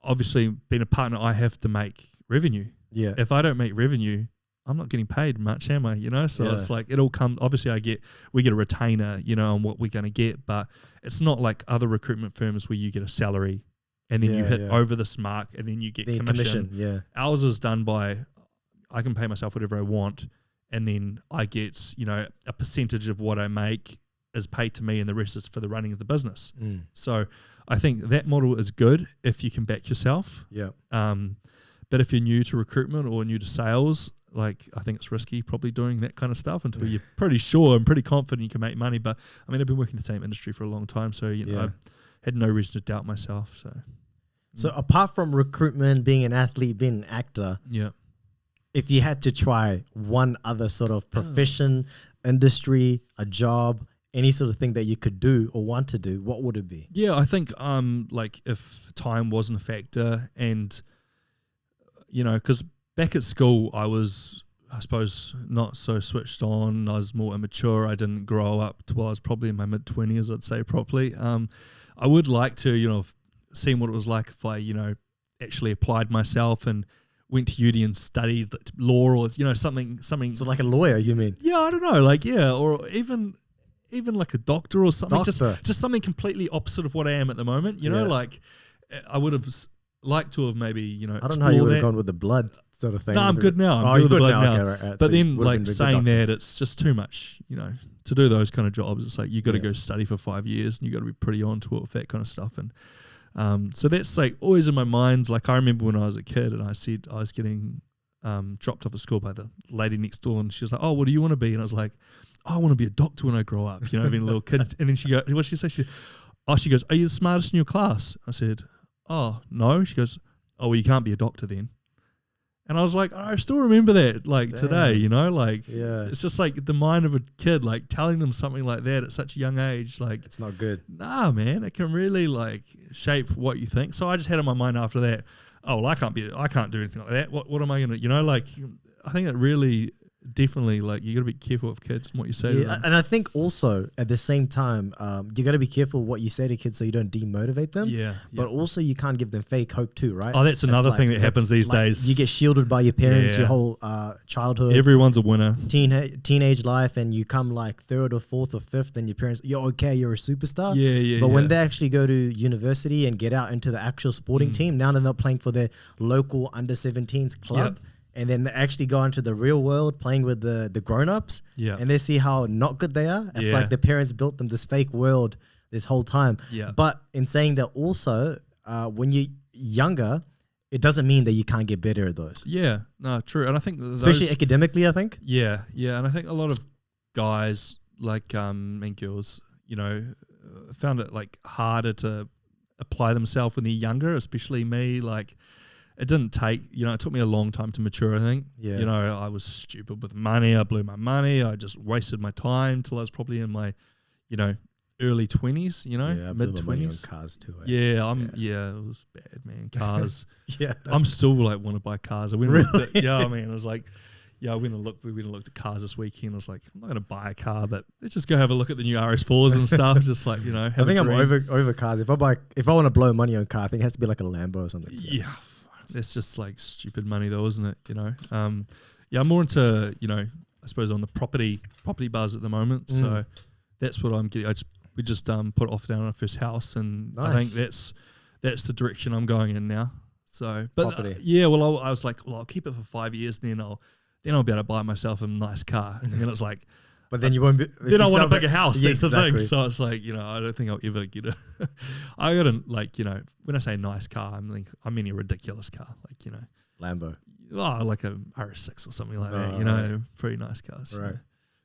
obviously being a partner, I have to make revenue. Yeah. If I don't make revenue, I'm not getting paid much, am I? So it's like it all comes. Obviously, we get a retainer, on what we're going to get, but it's not like other recruitment firms where you get a salary and then you hit over this mark and then you get commission. Yeah, ours is done by I can pay myself whatever I want, and then I get a percentage of what I make is paid to me, and the rest is for the running of the business. So I think that model is good if you can back yourself. Yeah. But if you're new to recruitment or new to sales, like, I think it's risky probably doing that kind of stuff until you're pretty sure and pretty confident you can make money. But I mean, I've been working in the same industry for a long time, so I had no reason to doubt myself. So apart from recruitment, being an athlete, being an actor, if you had to try one other sort of profession, industry, a job, any sort of thing that you could do or want to do, what would it be? Yeah, I think like if time wasn't a factor, and because back at school, I was, I suppose, not so switched on. I was more immature. I didn't grow up till I was probably in my mid-20s, I'd say, properly. I would like to, see what it was like if I, actually applied myself and went to uni and studied law or, something. So like a lawyer, you mean? Yeah, I don't know. Or even like a doctor or something. Just something completely opposite of what I am at the moment. Like I would have liked to have maybe, I don't know how you would have gone with the blood sort of thing. No, I'm good now. I'm you're good good now. Okay, right. But So then, would've like, been a good saying doctor. that, it's just too much, to do those kind of jobs. It's like you got to Yeah. go study for 5 years and you got to be pretty on to it with that kind of stuff. And so that's like always in my mind. Like I remember when I was a kid and I said I was getting dropped off at school by the lady next door, and she was like, "Oh, what do you want to be?" And I was like, "Oh, I want to be a doctor when I grow up." Being a little kid. And then she goes, "What did she say?" She goes, "Are you the smartest in your class?" I said, "Oh, no." She goes, "Oh, well, you can't be a doctor then." And I was like, I still remember that, like, today, Yeah. it's just like the mind of a kid, like telling them something like that at such a young age, like, It's not good. nah, man, it can really like shape what you think. So I just had in my mind after that, oh, well, I can't do anything like that. What am I going to, like, I think it really definitely, like, you got to be careful with kids and what you say to them. And I think also at the same time, you got to be careful what you say to kids so you don't demotivate them. Yeah. But also you can't give them fake hope too, right? Oh, that's another thing that happens these days. You get shielded by your parents Yeah. your whole childhood. Everyone's a winner. Teenage life, and you come like third or fourth or fifth, and your parents, you're okay, you're a superstar. Yeah. But when they actually go to university and get out into the actual sporting team, now they're not playing for their local under 17s club. Yep. And then they actually go into the real world playing with the grown-ups. Yeah. And they see how not good they are. It's Yeah. like the parents built them this fake world this whole time. Yeah. But in saying that also, when you're younger, it doesn't mean that you can't get better at those. Yeah, no, true. And I think Especially academically, I think. Yeah. And I think a lot of guys like and girls, found it like harder to apply themselves when they're younger, especially me. Like it didn't take, it took me a long time to mature, I think. Yeah. I was stupid with money. I blew my money. I just wasted my time till I was probably in my, early 20s, mid 20s. Cars too. Yeah, it was bad, man. Cars. Yeah. I'm still like want to buy cars. I went and looked at, I was like, we went and looked at cars this weekend. I was like, I'm not gonna buy a car, but let's just go have a look at the new RS4s and stuff. Just like, have I think a I'm dream. over cars. If I want to blow money on a car, I think it has to be like a Lambo or something. Yeah. That's just like stupid money though, isn't it? I'm more into, I suppose on the property buzz at the moment. So that's what I'm getting. We just put off down our first house, and I think that's the direction I'm going in now. So, but I was like, well, I'll keep it for 5 years, and then I'll be able to buy myself a nice car. And then it's like, but then you won't be. Then I want a bigger house. Yeah, that's the thing. exactly. So it's like, I don't think I'll ever get a. I got to like, when I say nice car, I mean a ridiculous car, like Lambo. Oh, like a RS6 or something like that. Right. Pretty nice cars. Right.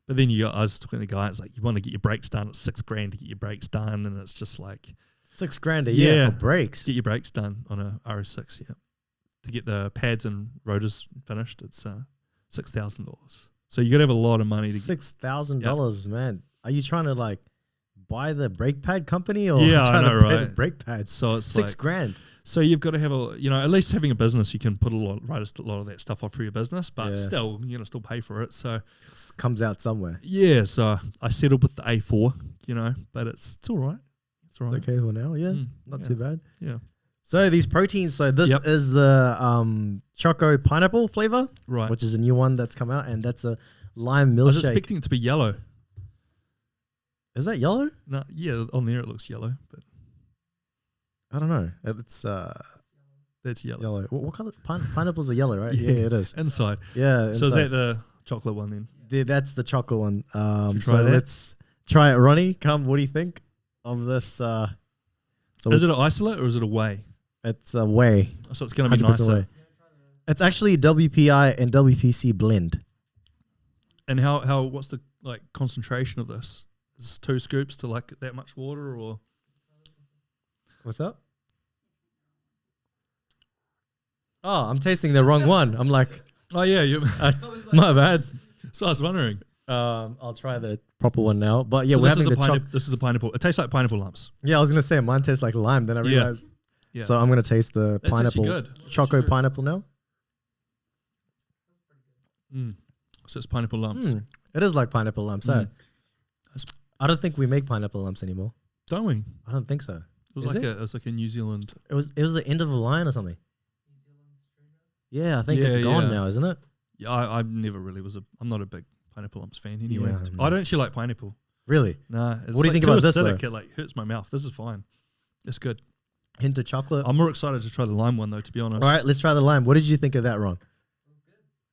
But then I was talking to the guy. It's like you want to get your brakes done. It's $6,000 to get your brakes done, and it's just like $6,000 a year for brakes. Get your brakes done on a RS6. Yeah, to get the pads and rotors finished, it's $6,000. So you got to have a lot of money to $6,000, man. Are you trying to like buy the brake pad company or Yeah, trying I know, to pay right? the brake pads? So it's $6,000. So you've got to have at least having a business, you can put a lot of that stuff off for your business, but still, you're gonna still pay for it. So It comes out somewhere. yeah, so I settled with the A4, but it's all right. It's all right. It's okay for now, yeah. Not too bad. Yeah. So these proteins, so this is the Choco pineapple flavor, Right. which is a new one that's come out, and that's a lime I was milkshake. expecting it to be yellow. Is that yellow? No, yeah, on there it looks yellow, but I don't know. It's that's yellow. yellow. What color? Pineapples are yellow, right? Yeah, it is. Inside. Yeah. So is that the chocolate one then? That's the chocolate one. Should we So try that? let's try it. Ronnie, come. What do you think of this? So Is it an isolate or is it a whey? It's a whey. So it's going to be 100% nicer. whey. It's actually WPI and WPC blend. And what's the like concentration of this? Is this 2 scoops to like that much water or? What's up? Oh, I'm tasting the wrong one. I'm like, Oh yeah, you. my bad. So I was wondering. I'll try the proper one now. But yeah, So we're this is having the this is the pineapple. It tastes like pineapple lumps. Yeah, I was gonna say mine tastes like lime. Then I Yeah. realized. Yeah. So I'm gonna taste the That's pineapple, actually good. That's Choco actually good. pineapple now. So it's pineapple lumps. It is like pineapple lumps. Mm. Eh? I don't think we make pineapple lumps anymore. Don't we? I don't think so. It was Is like it? it was like a New Zealand. It was the end of a line or something. Yeah, I think it's Yeah, gone yeah. now, isn't it? Yeah, I never really was I'm not a big pineapple lumps fan anyway. Yeah, I'm I don't actually like pineapple. Really? Nah. What do you think about this, though? It like hurts my mouth. This is fine. It's good. Hint of chocolate. I'm more excited to try the lime one though, to be honest. All right, let's try the lime. What did you think of that, Ron?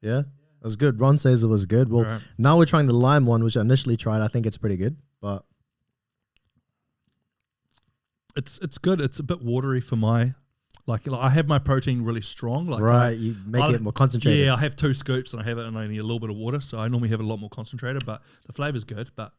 Yeah, it was good. Ron says it was good. Well, Right. now we're trying the lime one, which I initially tried. I think it's pretty good, but It's good. It's a bit watery for my like I have my protein really strong. Like right, you make it more concentrated. Yeah, I have 2 scoops and I have it and I need a little bit of water, so I normally have it a lot more concentrated. But the flavor's good. But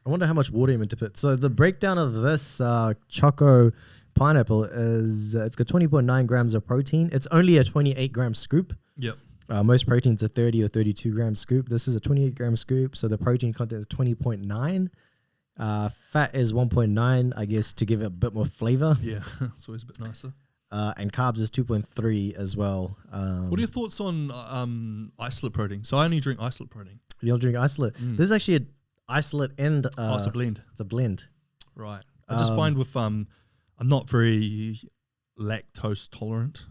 I wonder how much water you meant to put. So the breakdown of this Choco pineapple is it's got 20.9 grams of protein. It's only a 28 gram scoop. yep, Most proteins are 30 or 32 gram scoop. This is a 28 gram scoop, so the protein content is 20.9. Fat is 1.9, I guess, to give it a bit more flavor. yeah, it's always a bit nicer. And carbs is 2.3 as well. What are your thoughts on Islip protein? So I only drink Islip protein. You don't drink isolate. This is actually an isolate and It's a blend. it's a blend. Right. I just find with I'm not very lactose tolerant.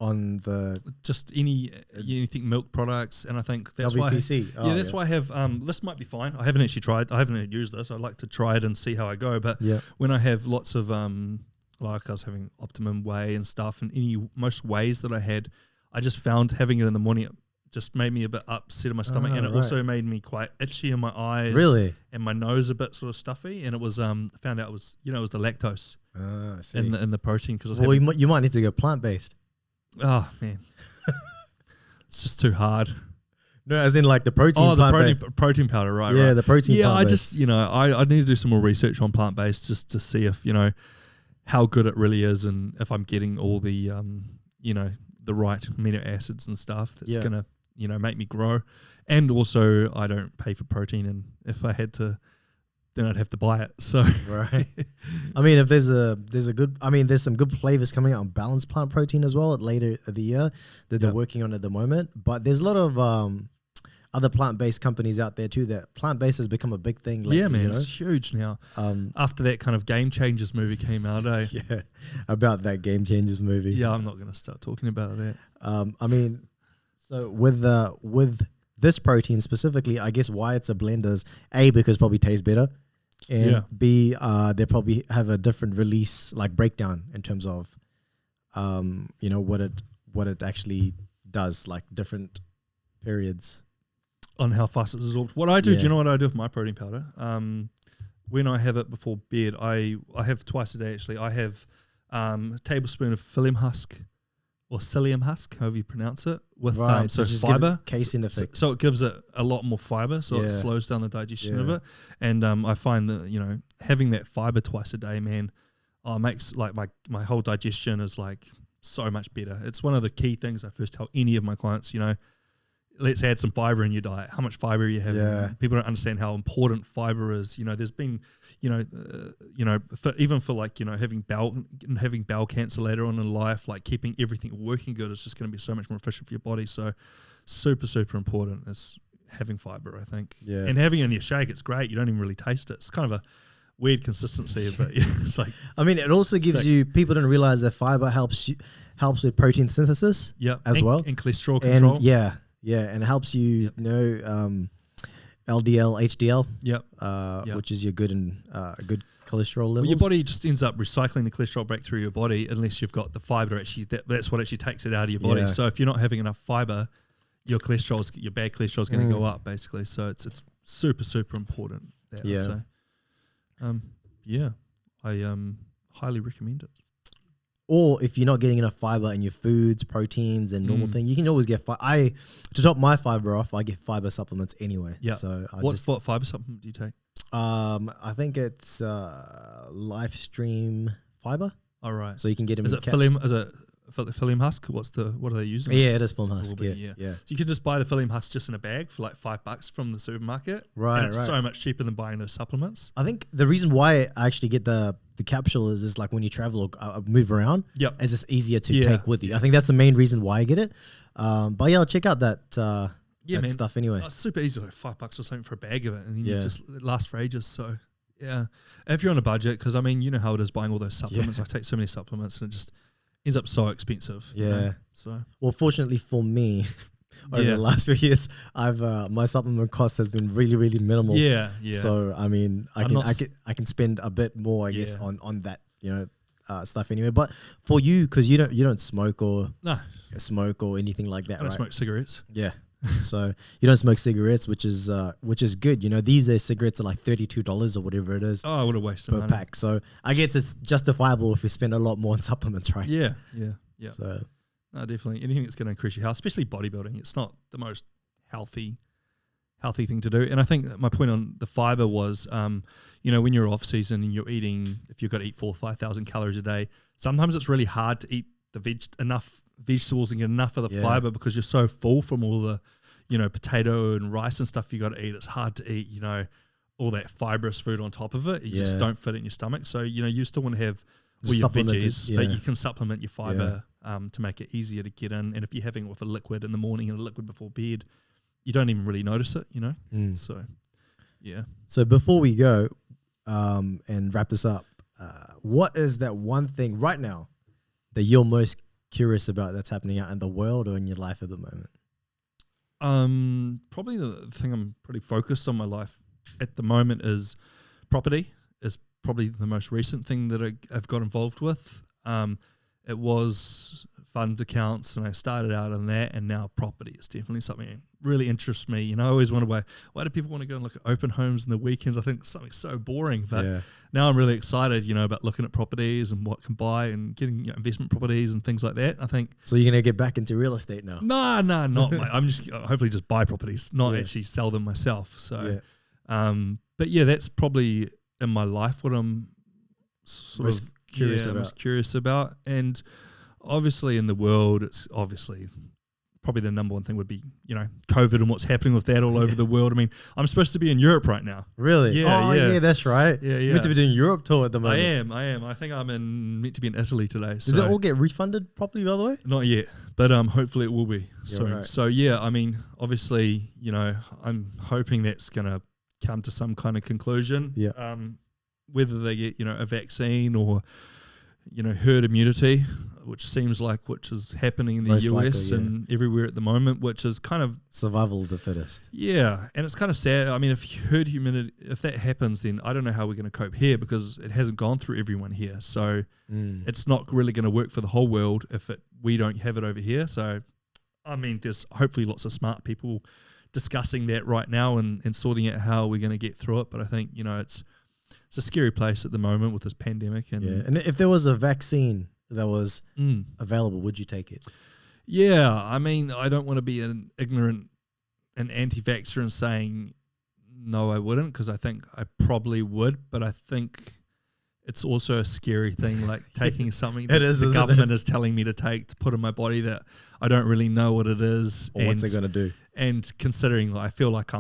On the Just anything milk products, and I think that's why. WPC. That's why I have. This might be fine. I haven't actually tried. I haven't used this. I'd like to try it and see how I go. But when I have lots of like I was having Optimum Whey and stuff, and most wheys that I had, I just found having it in the morning it just made me a bit upset in my stomach, and it also made me quite itchy in my eyes. Really? And my nose a bit sort of stuffy, and it was found out it was it was the lactose I see. in the protein because Well, you might need to go plant based. oh man, it's just too hard. No, as in like the protein. Oh, the plant-based. protein powder, right? Yeah, right. the protein. Yeah, I plant-based. just I need to do some more research on plant based just to see if how good it really is and if I'm getting all the the right amino acids and stuff that's gonna make me grow. And also I don't pay for protein, and if I had to, then I'd have to buy it. So right. I mean, if there's some good flavors coming out on balanced plant protein as well at later of the year that they're working on at the moment. But there's a lot of other plant-based companies out there too that plant-based has become a big thing lately. yeah, man, it's huge now. After that kind of Game Changers movie came out, yeah, about that Game Changers movie. Yeah, I'm not going to start talking about that. I mean, so with this protein specifically, I guess why it's a blend is A, because it probably tastes better, and B, they probably have a different release like breakdown in terms of what it actually does, like different periods on how fast it's absorbed. What I do, do you know what I do with my protein powder? When I have it before bed, I have twice a day actually. I have a tablespoon of psyllium husk, or psyllium husk, however you pronounce it, with so fiber. Casein effect. So it gives it a lot more fiber, so it slows down the digestion of it. And I find that having that fiber twice a day, man, makes like my whole digestion is like so much better. It's one of the key things I first tell any of my clients. Let's add some fiber in your diet. How much fiber you have? Yeah. People don't understand how important fiber is. There's been, even for like having bowel cancer later on in life, like keeping everything working good is just going to be so much more efficient for your body. So, super important is having fiber, I think. Yeah. And having it in your shake, it's great. You don't even really taste it. It's kind of a weird consistency, but it's like. I mean, it also gives you. People don't realize that fiber helps with protein synthesis. As well, and cholesterol control. And and it helps you LDL, HDL. Which is your good and good cholesterol levels. Well, your body just ends up recycling the cholesterol back through your body unless you've got the fiber. Actually, that's what actually takes it out of your body. So if you're not having enough fiber, your bad cholesterol is going to go up basically. So it's super important. I highly recommend it. Or if you're not getting enough fiber in your foods, proteins, and normal thing, you can always get fiber. To top my fiber off, I get fiber supplements anyway. Yeah. So what fiber supplement do you take? I think it's Lifestream fiber. All right. So you can get them. Is it psyllium? Is it psyllium husk? What are they using? Yeah, it is psyllium husk. Yeah. So you can just buy the psyllium husk just in a bag for like $5 from the supermarket. Right. And it's so much cheaper than buying those supplements. I think the reason why I actually get the capsule is like when you travel or move around, it's just easier to take with you. I think that's the main reason why I get it. But yeah, I'll check out that stuff anyway. It's super easy, like $5 or something for a bag of it, and then it lasts for ages. So yeah, if you're on a budget, because I mean, you know how it is buying all those supplements. I take so many supplements, and it just ends up so expensive. So well, fortunately for me, over the last few years, I've my supplement cost has been really minimal. Yeah. So I mean, I can spend a bit more, I guess, on that stuff anyway. But for you, because you don't smoke or anything like that, I don't smoke cigarettes. Yeah. So you don't smoke cigarettes, which is good. You know, these days cigarettes are like $32 or whatever it is. Oh, I would have wasted per money. pack. So I guess it's justifiable if we spend a lot more on supplements, right? Yeah. So No, definitely anything that's going to increase your health, especially bodybuilding. It's not the most healthy thing to do. And I think my point on the fiber was, you know, when you're off season and you're eating, if you've got to eat 4,000 or 5,000 calories a day, sometimes it's really hard to eat enough vegetables and get enough of the fiber because you're so full from all the, you know, potato and rice and stuff you got to eat. It's hard to eat, you know, all that fibrous food on top of it. You just don't fit it in your stomach. So, you know, you still want to have all your veggies, but you can supplement your fiber to make it easier to get in. And if you're having it with a liquid in the morning and a liquid before bed, you don't even really notice it, you know? So, yeah. So before we go and wrap this up, what is that one thing right now that you're most curious about that's happening out in the world or in your life at the moment? Probably the thing I'm pretty focused on my life at the moment is property. Is probably the most recent thing that I've got involved with. It was funds accounts, and I started out on that, and now property is definitely something that really interests me. You know, I always wonder why do people want to go and look at open homes in the weekends? I think something so boring, but now I'm really excited, you know, about looking at properties and what can buy and getting, you know, investment properties and things like that. I think. So you're gonna get back into real estate now? No, not. I'm just hopefully just buy properties, not actually sell them myself. So, but yeah, that's probably in my life what I'm most curious about. And obviously in the world, it's obviously probably the number one thing would be, you know, COVID and what's happening with that all over the world. I mean, I'm supposed to be in Europe right now. Really? Yeah, that's right. Yeah. Meant to be doing Europe tour at the moment. I am. I think I'm meant to be in Italy today. Did it all get refunded properly, by the way? Not yet, but hopefully it will be soon. Right. So yeah, I mean, obviously, you know, I'm hoping that's going to come to some kind of conclusion. Yeah. Whether they get, you know, a vaccine or, you know, herd immunity, which is happening in the Most US likely, and everywhere at the moment, which is kind of survival of the fittest. Yeah, and it's kind of sad. I mean, if that happens, then I don't know how we're going to cope here because it hasn't gone through everyone here. So it's not really going to work for the whole world if we don't have it over here. So, I mean, there's hopefully lots of smart people discussing that right now and sorting out how we're going to get through it. But I think, you know, it's a scary place at the moment with this pandemic. And if there was a vaccine that was available, would you take it? Yeah, I mean, I don't want to be an ignorant and anti-vaxxer and saying no, I wouldn't, because I think I probably would, but I think it's also a scary thing, like taking something that the government is telling me to put in my body that I don't really know what it is. Or what's it going to do? And considering I feel like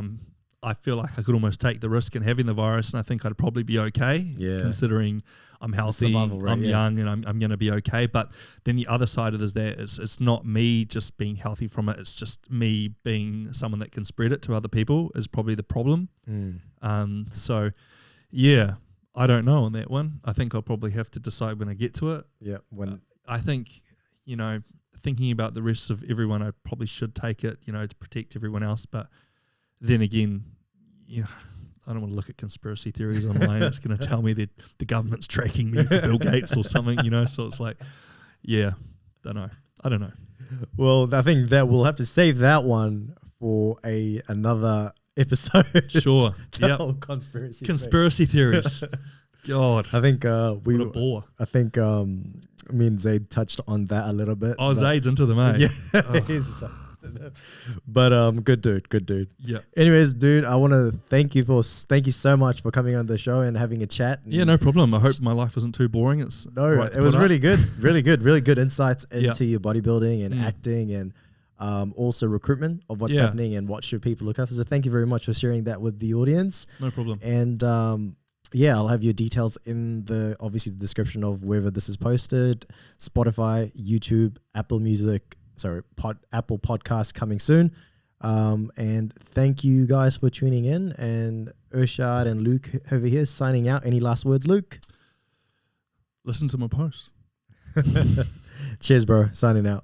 I could almost take the risk in having the virus, and I think I'd probably be okay. Yeah. Considering I'm healthy, I'm young, and I'm going to be okay. But then the other side of it's not me just being healthy from it. It's just me being someone that can spread it to other people is probably the problem. So, yeah, I don't know on that one. I think I'll probably have to decide when I get to it. Yeah. I think, you know, thinking about the rest of everyone, I probably should take it, you know, to protect everyone else. But then again, yeah, I don't want to look at conspiracy theories online. It's going to tell me that the government's tracking me for Bill Gates or something, you know. So it's like, yeah, I don't know. Well, I think that we'll have to save that one for another episode. Sure. Whole conspiracy theories. God, I think what a bore. I think me and Zaid touched on that a little bit. Oh, Zaid's into them, eh? Yeah. But good dude. Yeah. Anyways, dude, I want to thank you so much for coming on the show and having a chat. Yeah, no problem. I hope my life wasn't too boring. It was really good, really good insights into your bodybuilding and acting and also recruitment of what's happening and what should people look after. So thank you very much for sharing that with the audience. No problem. And I'll have your details in the description of wherever this is posted: Spotify, YouTube, Apple Podcast coming soon. And thank you guys for tuning in. And Irshad and Luke over here signing out. Any last words, Luke? Listen to my post. Cheers, bro. Signing out.